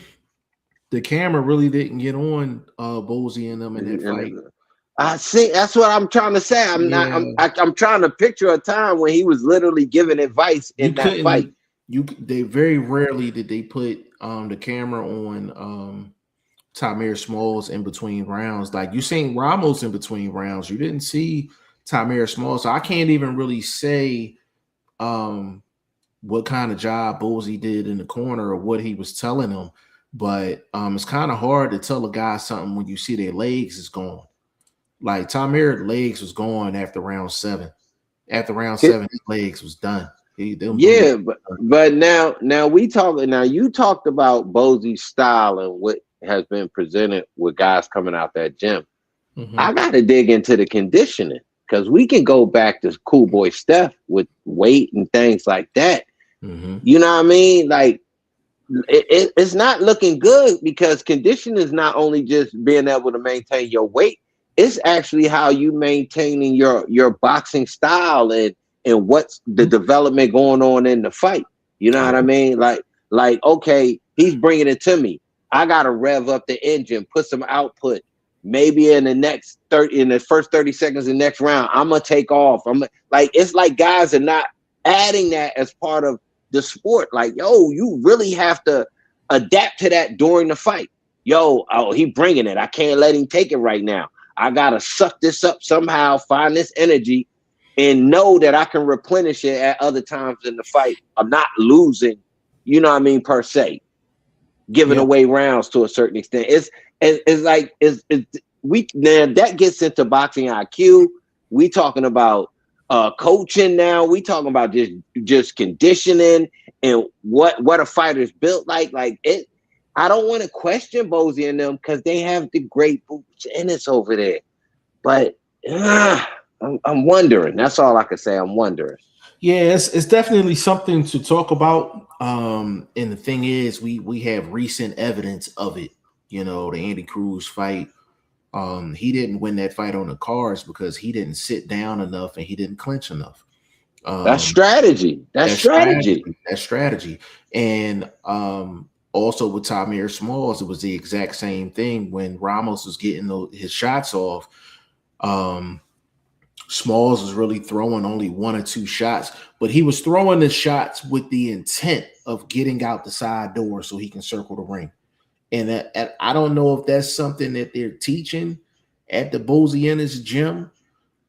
the camera really didn't get on Bozy and them in that fight. I see. That's what I'm trying to say. I'm trying to picture a time when he was literally giving advice in that fight. They very rarely did they put the camera on Tamir Smalls in between rounds. Like, you seen Ramos in between rounds, you didn't see Tamir Smalls. So I can't even really say what kind of job Bozy did in the corner or what he was telling them. But it's kind of hard to tell a guy something when you see their legs is gone. Like, Tamir's legs was gone after round 7. After round 7, his legs was done. But now we talking. Now you talked about Bozy's style and what has been presented with guys coming out that gym. I got to dig into the conditioning, because we can go back to Cool Boy Steph with weight and things like that. You know what I mean? Like, it's not looking good, because conditioning is not only just being able to maintain your weight. It's actually how you maintaining your boxing style and what's the development going on in the fight. You know what I mean? Like, okay, he's bringing it to me. I got to rev up the engine, put some output. Maybe in the first 30 seconds of the next round, I'm going to take off. It's like guys are not adding that as part of the sport. Like, yo, you really have to adapt to that during the fight. He bringing it. I can't let him take it right now. I got to suck this up somehow, find this energy, and know that I can replenish it at other times in the fight. I'm not losing, you know what I mean, per se, giving away rounds to a certain extent. That gets into boxing IQ. We talking about coaching now. We talking about just conditioning and what a fighter's built like. Like it. I don't want to question Bozy and them, because they have the great boots and it's over there. But I'm wondering. That's all I can say. I'm wondering. Yeah, it's definitely something to talk about. And the thing is, we have recent evidence of it. You know, the Andy Cruz fight. He didn't win that fight on the cards because he didn't sit down enough and he didn't clinch enough. That's strategy. That's strategy. And also with Tamir Smalls, it was the exact same thing when Ramos was getting his shots off. Smalls was really throwing only 1 or 2 shots, but he was throwing the shots with the intent of getting out the side door so he can circle the ring. And I don't know if that's something that they're teaching at the Boziana's gym,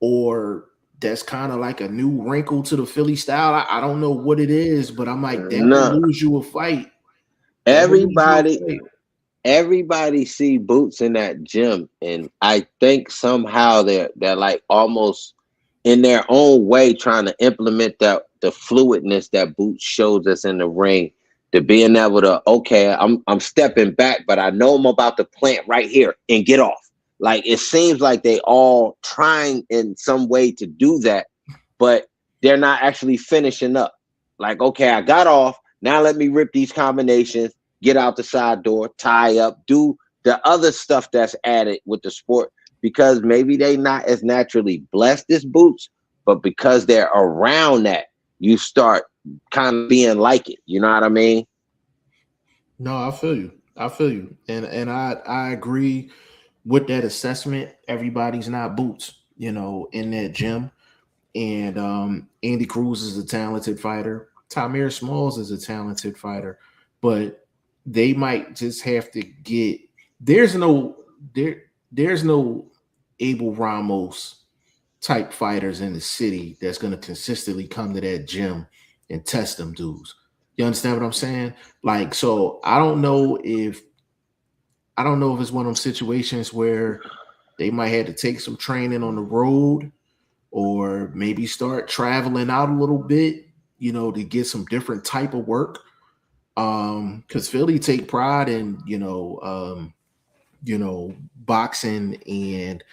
or that's kind of like a new wrinkle to the Philly style. I don't know what it is, but I'm like, that will lose you a fight. Everybody see Boots in that gym, and I think somehow they're like almost in their own way trying to implement the fluidness that Boots shows us in the ring, to being able to, okay, I'm stepping back, but I know I'm about to plant right here and get off. Like, it seems like they all trying in some way to do that, but they're not actually finishing up. Like, okay, I got off. Now let me rip these combinations, get out the side door, tie up, do the other stuff that's added with the sport, because maybe they not as naturally blessed as Boots, but because they're around that, you start kind of being like it. You know what I mean? No, I feel you. And I agree with that assessment. Everybody's not Boots, you know, in that gym. And Andy Cruz is a talented fighter. Tamir Smalls is a talented fighter, but they might just have to get there's no Abel Ramos type fighters in the city that's going to consistently come to that gym and test them dudes. You understand what I'm saying? Like, so I don't know if it's one of those situations where they might have to take some training on the road, or maybe start traveling out a little bit, you know, to get some different type of work. Because Philly take pride in boxing, and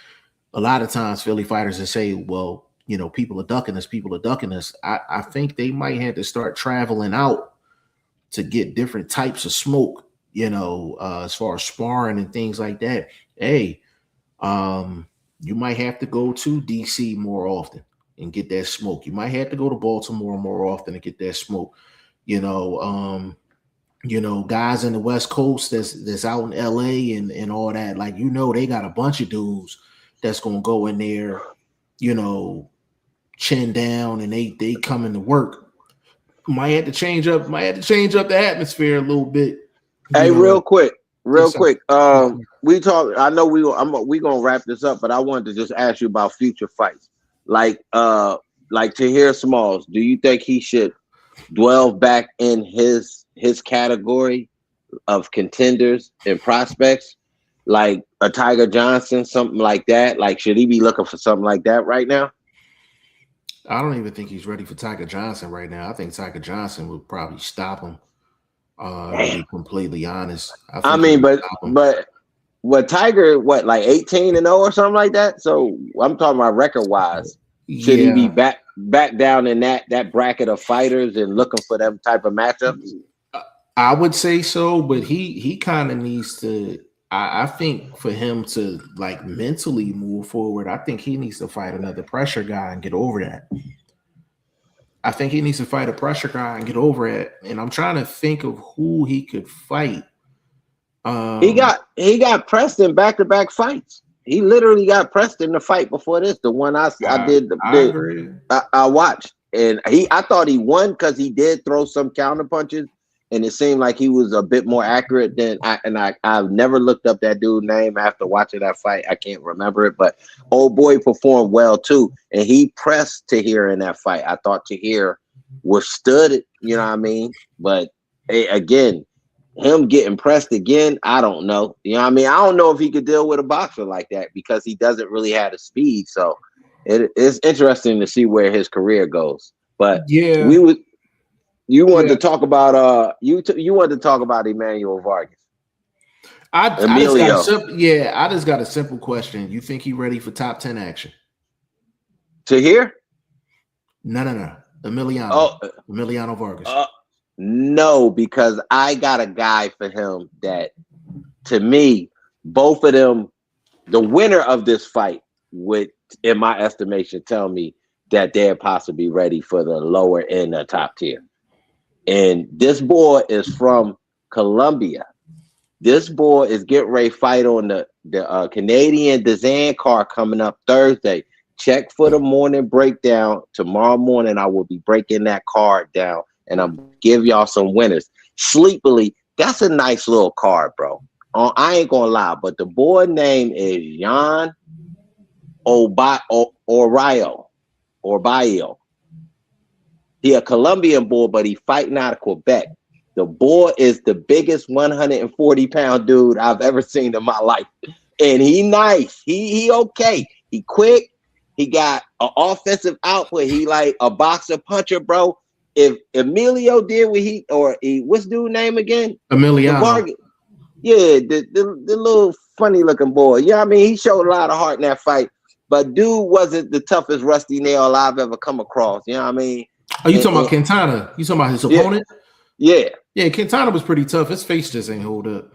a lot of times Philly fighters will say, well, people are ducking us, I think they might have to start traveling out to get different types of smoke, as far as sparring and things like that. Hey, you might have to go to DC more often and get that smoke. You might have to go to Baltimore more often and get that smoke. Guys in the West Coast that's out in LA and all that, like, they got a bunch of dudes that's gonna go in there, chin down, and they come into work. Might have to change up the atmosphere a little bit. Hey, real quick. We talk. I know we gonna wrap this up, but I wanted to just ask you about future fights. Like Tahir Smalls, do you think he should dwell back in his category of contenders and prospects, like a Tiger Johnson, something like that? Like, should he be looking for something like that right now? I don't even think he's ready for Tiger Johnson right now. I think Tiger Johnson would probably stop him. To be completely honest, but what Tiger, like 18-0 or something like that? So I'm talking about record wise. Should he be back down in that bracket of fighters and looking for them type of matchups? I would say so, but he kind of needs to. I think for him to like mentally move forward, I think he needs to fight another pressure guy and get over that. I think he needs to fight a pressure guy and get over it. And I'm trying to think of who he could fight. He got pressed in back-to-back fights. He literally got pressed in the fight before this. The one I watched, and I thought he won because he did throw some counter punches, and it seemed like he was a bit more accurate than I've never looked up that dude's name after watching that fight. I can't remember it, but old boy performed well too, and he pressed Tahir in that fight. I thought Tahir withstood it, you know what I mean? But again, him getting pressed again, I don't know. You know what I mean? I don't know if he could deal with a boxer like that because he doesn't really have the speed. So it's interesting to see where his career goes. But yeah, you wanted to talk about you wanted to talk about Emmanuel Vargas. I just got a simple question. You think he ready for top 10 action? Tahir? No. Emiliano Vargas. No, because I got a guy for him that, to me, both of them, the winner of this fight would, in my estimation, tell me that they're possibly ready for the lower end of top tier. And this boy is from Colombia. This boy is getting ready to fight on the Canadian Dazan card coming up Thursday. Check for the morning breakdown. Tomorrow morning, I will be breaking that card down, and I'm give y'all some winners. Sleepily, that's a nice little card, bro. I ain't gonna lie, but the boy name is Jan Orbayo. He a Colombian boy, but he fighting out of Quebec. The boy is the biggest 140-pound dude I've ever seen in my life. And he nice. He okay. He quick. He got an offensive output. He like a boxer puncher, bro. If Emilio did what what's dude's name again? Emiliano. Yeah, the little funny looking boy. Yeah, I mean, he showed a lot of heart in that fight. But dude wasn't the toughest rusty nail I've ever come across. You know what I mean? Oh, you talking about Quintana? You talking about his opponent? Yeah. Yeah, Quintana was pretty tough. His face just ain't hold up.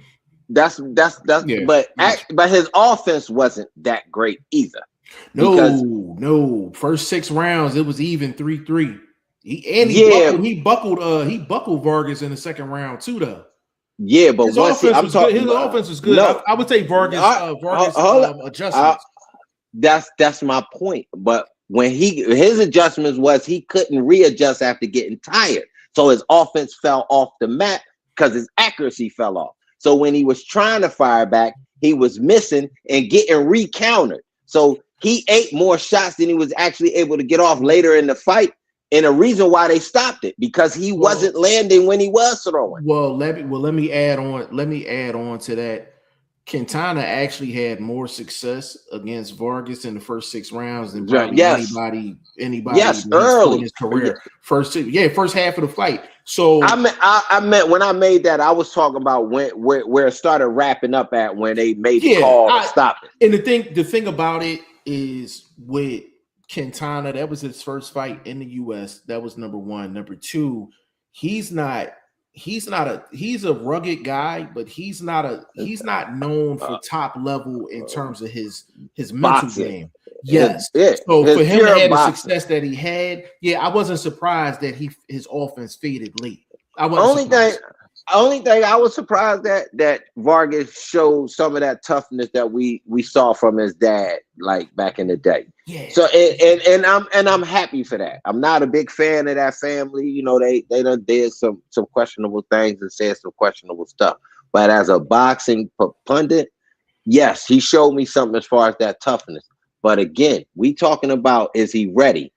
But his offense wasn't that great either. No. First 6 rounds, it was even 3-3. He buckled Vargas in the second round too, though. Yeah, but his offense was good. No, I would say Vargas adjustments. That's my point. But when his adjustments was he couldn't readjust after getting tired. So his offense fell off the map because his accuracy fell off. So when he was trying to fire back, he was missing and getting recountered. So he ate more shots than he was actually able to get off later in the fight. And the reason why they stopped it because he wasn't landing when he was throwing. Let me add on to that. Quintana actually had more success against Vargas in the first 6 rounds than probably anybody early in his career. First half of the fight. So I meant when I made that, I was talking about where it started wrapping up at when they made the call to stop it. And the thing about it is with Quintana, that was his first fight in the US. That was number one. Number two, he's a rugged guy, but he's not known for top level in terms of his mental game. Yes. So for him to have the success that he had, I wasn't surprised that his offense faded late. Only thing I was surprised that Vargas showed some of that toughness that we saw from his dad, like back in the day. Yeah. So and I'm happy for that. I'm not a big fan of that family. You know, they done did some questionable things and said some questionable stuff. But as a boxing pundit, yes, he showed me something as far as that toughness. But again, we talking about, is he ready?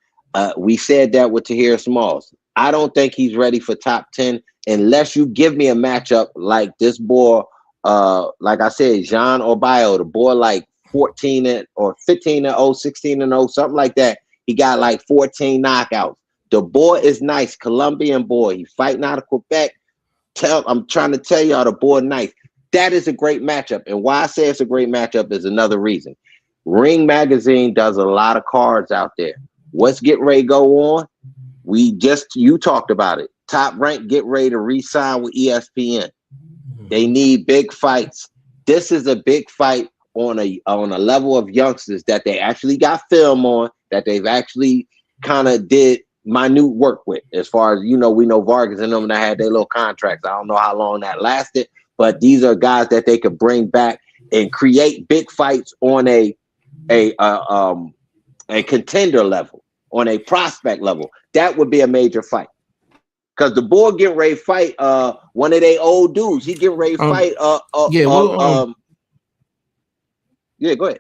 We said that with Tahir Smalls. I don't think he's ready for top 10 unless you give me a matchup like this boy, like I said, Jean Orbaio, the boy like 14 or 15-0, 16-0, something like that. He got like 14 knockouts. The boy is nice, Colombian boy. He fighting out of Quebec. I'm trying to tell y'all, the boy nice. That is a great matchup. And why I say it's a great matchup is another reason. Ring Magazine does a lot of cards out there. What's getting ready to go on? You talked about it. Top Rank get ready to re-sign with ESPN. They need big fights. This is a big fight on a level of youngsters that they actually got film on, that they've actually kind of did minute work with. As far as, we know Vargas and them that had their little contracts. I don't know how long that lasted, but these are guys that they could bring back and create big fights on a contender level, on a prospect level. That would be a major fight. Because the boy getting ready to fight one of their old dudes. He getting ready to fight yeah, go ahead.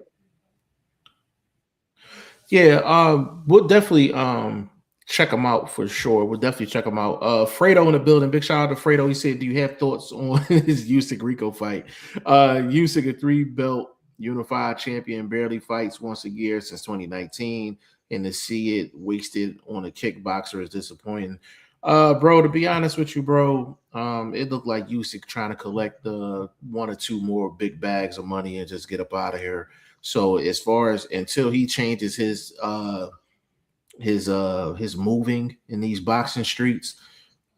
Yeah, we'll definitely check him out for sure. We'll definitely check him out. Fredo in the building. Big shout out to Fredo. He said, do you have thoughts on his Usyk Rico fight? Usyk, a 3-belt unified champion, barely fights once a year since 2019, and to see it wasted on a kickboxer is disappointing. Bro, to be honest with you, bro, it looked like Usyk trying to collect the 1 or 2 more big bags of money and just get up out of here. So as far as until he changes his moving in these boxing streets,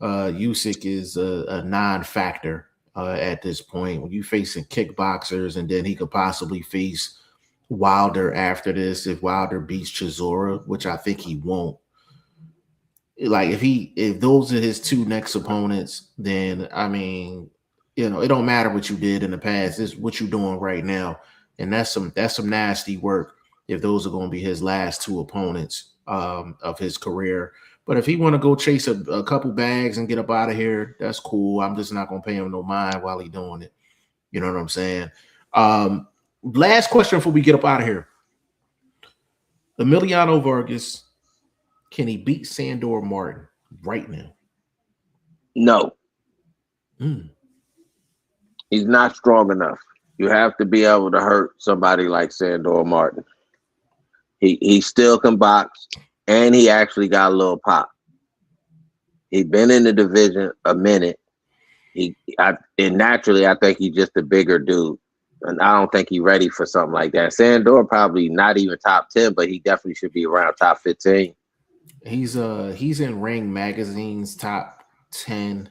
Usyk is a non-factor at this point. When you facing kickboxers, and then he could possibly face Wilder after this if Wilder beats Chisora, which I think he won't. Like if those are his 2 next opponents, then I mean, it don't matter what you did in the past. It's what you're doing right now, and that's some nasty work. If those are going to be his last 2 opponents of his career, but if he want to go chase a couple bags and get up out of here, that's cool. I'm just not going to pay him no mind while he's doing it. You know what I'm saying? Last question before we get up out of here: Emiliano Vargas. Can he beat Sandor Martin right now? No. He's not strong enough. You have to be able to hurt somebody like Sandor Martin. He still can box, and he actually got a little pop. He's been in the division a minute. And naturally, I think he's just a bigger dude. And I don't think he's ready for something like that. Sandor probably not even top 10, but he definitely should be around top 15. He's in Ring Magazine's top 10.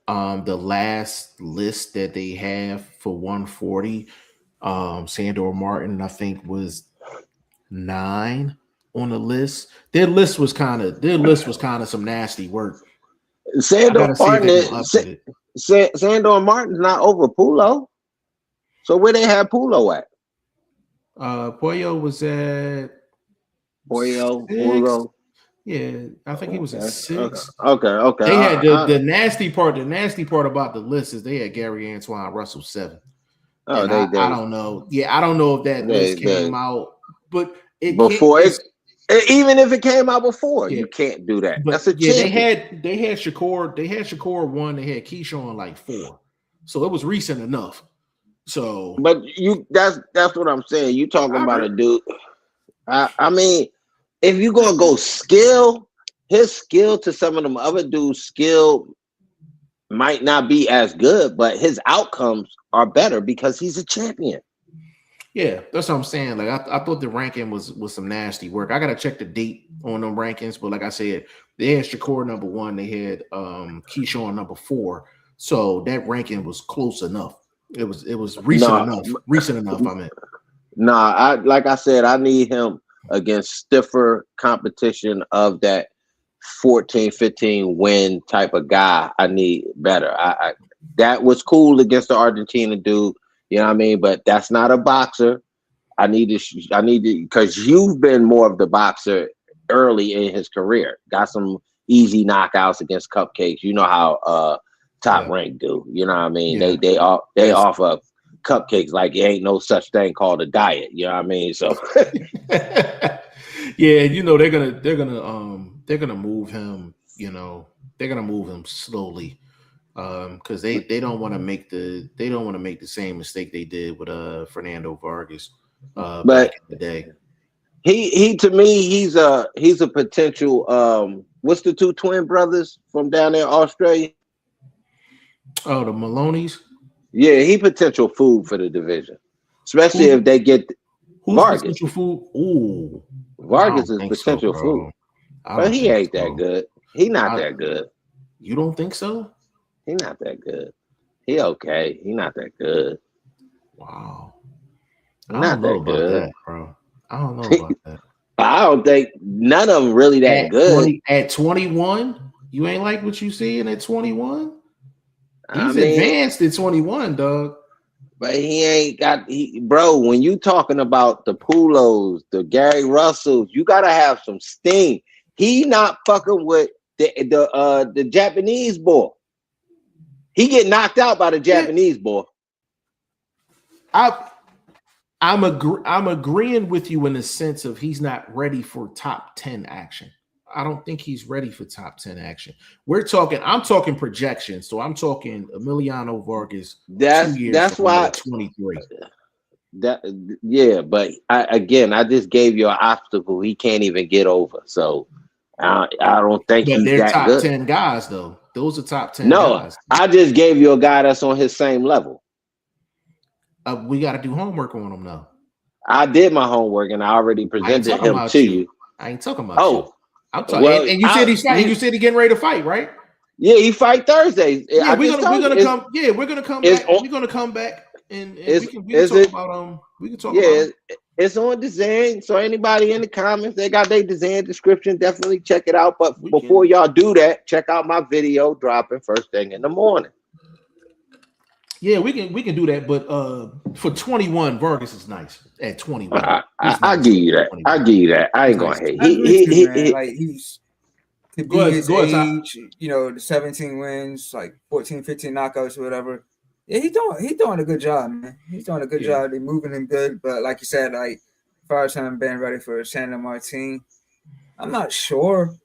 The last list that they have for 140, Sandor Martin, I think, was 9 on the list. Their list was kind of some nasty work. Sandor Martin's not over Pulo. So where they have Pulo at? Pollo was at Pulo. Yeah, I think he was at 6. Okay. They had the nasty part. The nasty part about the list is they had Gary Antoine Russell 7. I don't know. Yeah, I don't know if that list came out, but even if it came out before, you can't do that. But that's a champion. They had Shakur. They had Shakur 1. They had Keyshawn like 4. So it was recent enough. So, but that's what I'm saying. You talking about a dude? I mean, if you're gonna go skill, his skill to some of them other dudes' skill might not be as good, but his outcomes are better because he's a champion. Yeah, that's what I'm saying. Like I thought the ranking was some nasty work. I gotta check the date on them rankings, but like I said, they had Shakur number 1, they had Keyshawn number 4, so that ranking was close enough. It was recent enough. Recent enough. I meant. Nah, like I said, I need him against stiffer competition of that 14, 15 win type of guy. I need better. I that was cool against the Argentina dude. You know what I mean? But that's not a boxer. I need to because you've been more of the boxer early in his career. Got some easy knockouts against cupcakes. You know how top rank do. You know what I mean? Yeah. They offer cupcakes like it ain't no such thing called a diet. You know what I mean? So yeah, you know they're gonna move him. You know they're gonna move him slowly. Because they don't want to make the same mistake they did with Fernando Vargas back in the day. He to me he's a potential what's the 2 twin brothers from down there in Australia? Oh, the Maloney's? Yeah, he potential food for the division. Especially if they get Vargas. Potential food? Ooh. Vargas is potential food. But he ain't that good. He not that good. You don't think so? He not that good. He okay. He not that good. Wow. I don't know about that, bro. I don't know about that. I don't think none of them really that good. At 21, you ain't like what you seeing at 21? He's advanced at 21, dog. But he ain't got bro, when you talking about the Pulos, the Gary Russells, you gotta have some sting. He not fucking with the Japanese boy. He get knocked out by the Japanese boy. I'm agreeing with you in the sense of he's not ready for top 10 action. I don't think he's ready for top 10 action. I'm talking projection. So I'm talking Emiliano Vargas. That's why 23. But I just gave you an obstacle he can't even get over. So I don't think he's they're that top good. 10 guys though. Those are top 10 No, guys. I just gave you a guy that's on his same level. We got to do homework on him now. I did my homework and I already presented him to you. I ain't talking about you. I'm talking. Well, and you said he's fighting. You said he's getting ready to fight, right? Yeah, he fight Thursday. Yeah, we're gonna come. Yeah, we're gonna come back. We're gonna come back and we can talk about We can talk. Yeah, it's on design. So anybody in the comments, they got their design description. Definitely check it out. But before y'all do that, check out my video dropping first thing in the morning. Yeah, we can do that. But for 21, Vargas is nice at 21. I give you that. I give you that. I ain't gonna hate. He's could be his age, you know, the 17 wins, like 14, 15 knockouts or whatever. Yeah, he's doing a good job, man. He's doing a good job. They're moving him good, but like you said, like as far as him being ready for Sandor Martin, I'm not sure.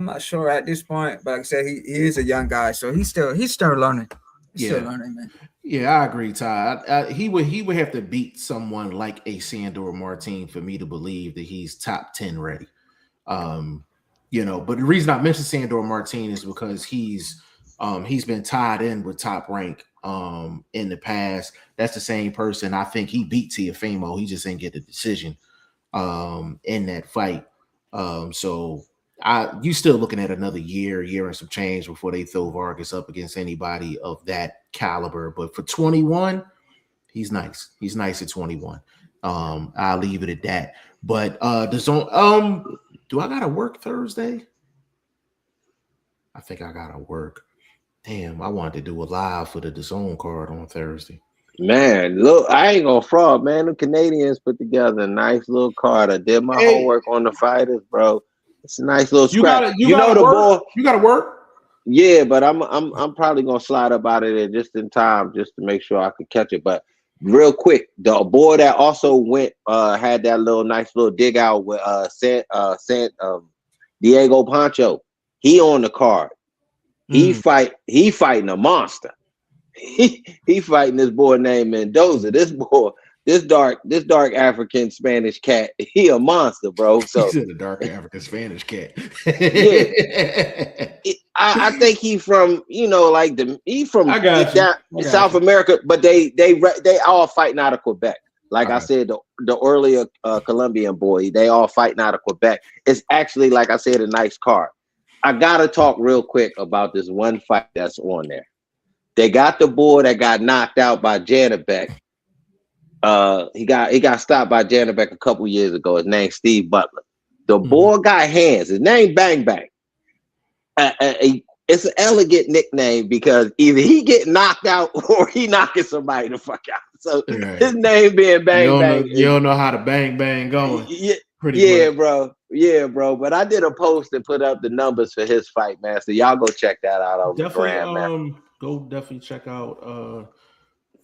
At this point, but like I said, he is a young guy, so he's still learning. Still learning, man. Yeah, I agree, Ty. He would have to beat someone like a Sandor Martin for me to believe that he's top 10 ready. You know, but the reason I mentioned Sandor Martin is because he's been tied in with Top Rank in the past. That's the same person. I think he beat Teofimo. He just didn't get a decision in that fight. So you still looking at another year and some change before they throw Vargas up against anybody of that caliber. But for 21, he's nice. He's nice at 21. I'll leave it at that. But do I gotta work Thursday? I think I gotta work. Damn, I wanted to do a live for the DAZN card on Thursday. Man, look, I ain't gonna fraud, man. The Canadians put together a nice little card. I did my homework on the fighters, bro. It's a nice little scrap. You gotta work. Yeah, but I'm probably gonna slide up out of there just in time, just to make sure I could catch it. But real quick, the boy that also went had that little nice little dig out with Diego Pancho. He on the card. He fighting a monster. He fighting this boy named Mendoza. This boy, this dark African Spanish cat, he a monster, bro. So He's a dark African Spanish cat. yeah, I think he from like he from I got down you. South America, but they all fighting out of Quebec. Like I said, the earlier Colombian boy, they all fighting out of Quebec. It's actually, like I said, a nice card. I gotta talk real quick about this one fight that's on there. They got the boy that got knocked out by Janabek. He got stopped by Janabek a couple years ago. His name's Steve Butler. The boy got hands. His name Bang Bang. It's an elegant nickname because either he get knocked out or he knocking somebody the fuck out. So his name being Bang Bang. You don't know how to bang going. Yeah, bro. Yeah, bro. But I did a post and put up the numbers for his fight, man. So y'all go check that out on the gram, man. Go definitely check out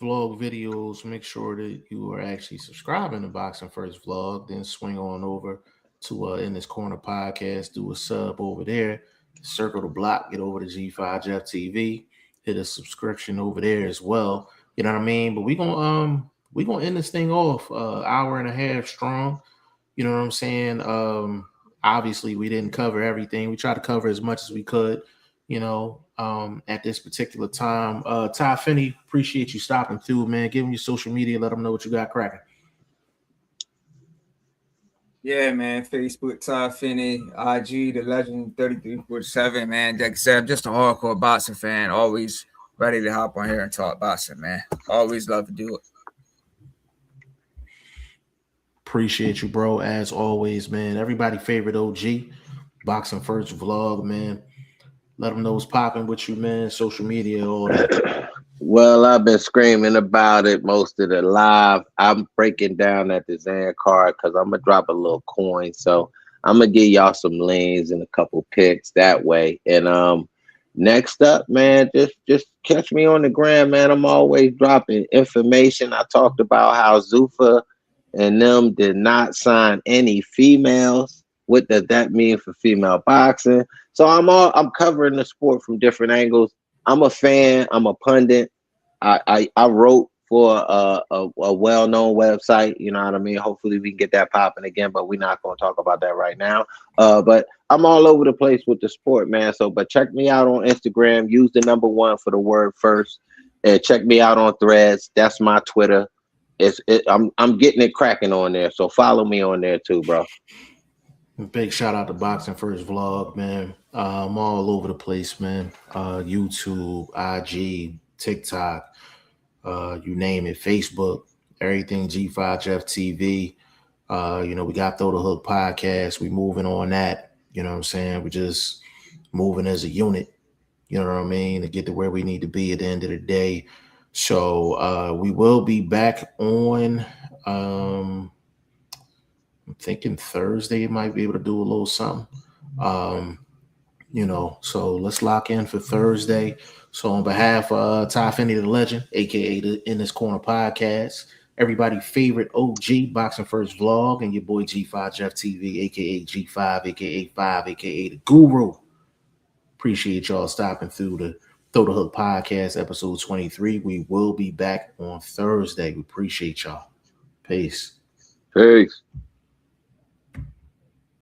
vlog videos. Make sure that you are actually subscribing to Boxing First Vlog. Then swing on over to In This Corner podcast. Do a sub over there. Circle the block. Get over to G5 Jeff TV. Hit a subscription over there as well. You know what I mean? But we're gonna end this thing off hour and a half strong. You know what I'm saying? Obviously we didn't cover everything. We tried to cover as much as we could, at this particular time. Ty Finney, appreciate you stopping through, man. Give them your social media, let them know what you got cracking. Yeah, man. Facebook, Ty Finney, IG, The Legend 3347, man. Like I said, I'm just a hardcore boxing fan. Always ready to hop on here and talk boxing, man. Always love to do it. Appreciate you, bro. As always, man. Everybody favorite OG, Boxing First Vlog, man. Let them know what's popping with you, man. Social media, all that. Well, I've been screaming about it most of the live. I'm breaking down at the Zan card because I'm gonna drop a little coin. So I'm gonna give y'all some leans and a couple picks that way. And next up, man, just catch me on the gram, man. I'm always dropping information. I talked about how Zuffa and them did not sign any females. What does that mean for female boxing? So I'm covering the sport from different angles. I'm a fan. I'm a pundit. I wrote for a well-known website. You know what I mean? Hopefully we can get that popping again, but we're not going to talk about that right now. But I'm all over the place with the sport, man. But check me out on Instagram. Use the #1 for the word first. And check me out on Threads. That's my Twitter. I'm getting it cracking on there. So follow me on there too, bro. Big shout out to Boxing First Vlog, man. I'm all over the place, man. YouTube, IG, TikTok, you name it, Facebook, everything G5 Jeff TV. We got Throw the Hook podcast. We moving on that. You know what I'm saying? We just moving as a unit. You know what I mean? To get to where we need to be at the end of the day. So we will be back on. I'm thinking Thursday might be able to do a little something. So let's lock in for Thursday. So on behalf of Ty Finney, the Legend, aka the In This Corner podcast, everybody's favorite OG Boxing First Vlog, and your boy G5 Jeff TV, aka G5, aka 5, aka the Guru. Appreciate y'all stopping through the Throw the Hook podcast, episode 23. We will be back on Thursday. We appreciate y'all. Peace. Peace.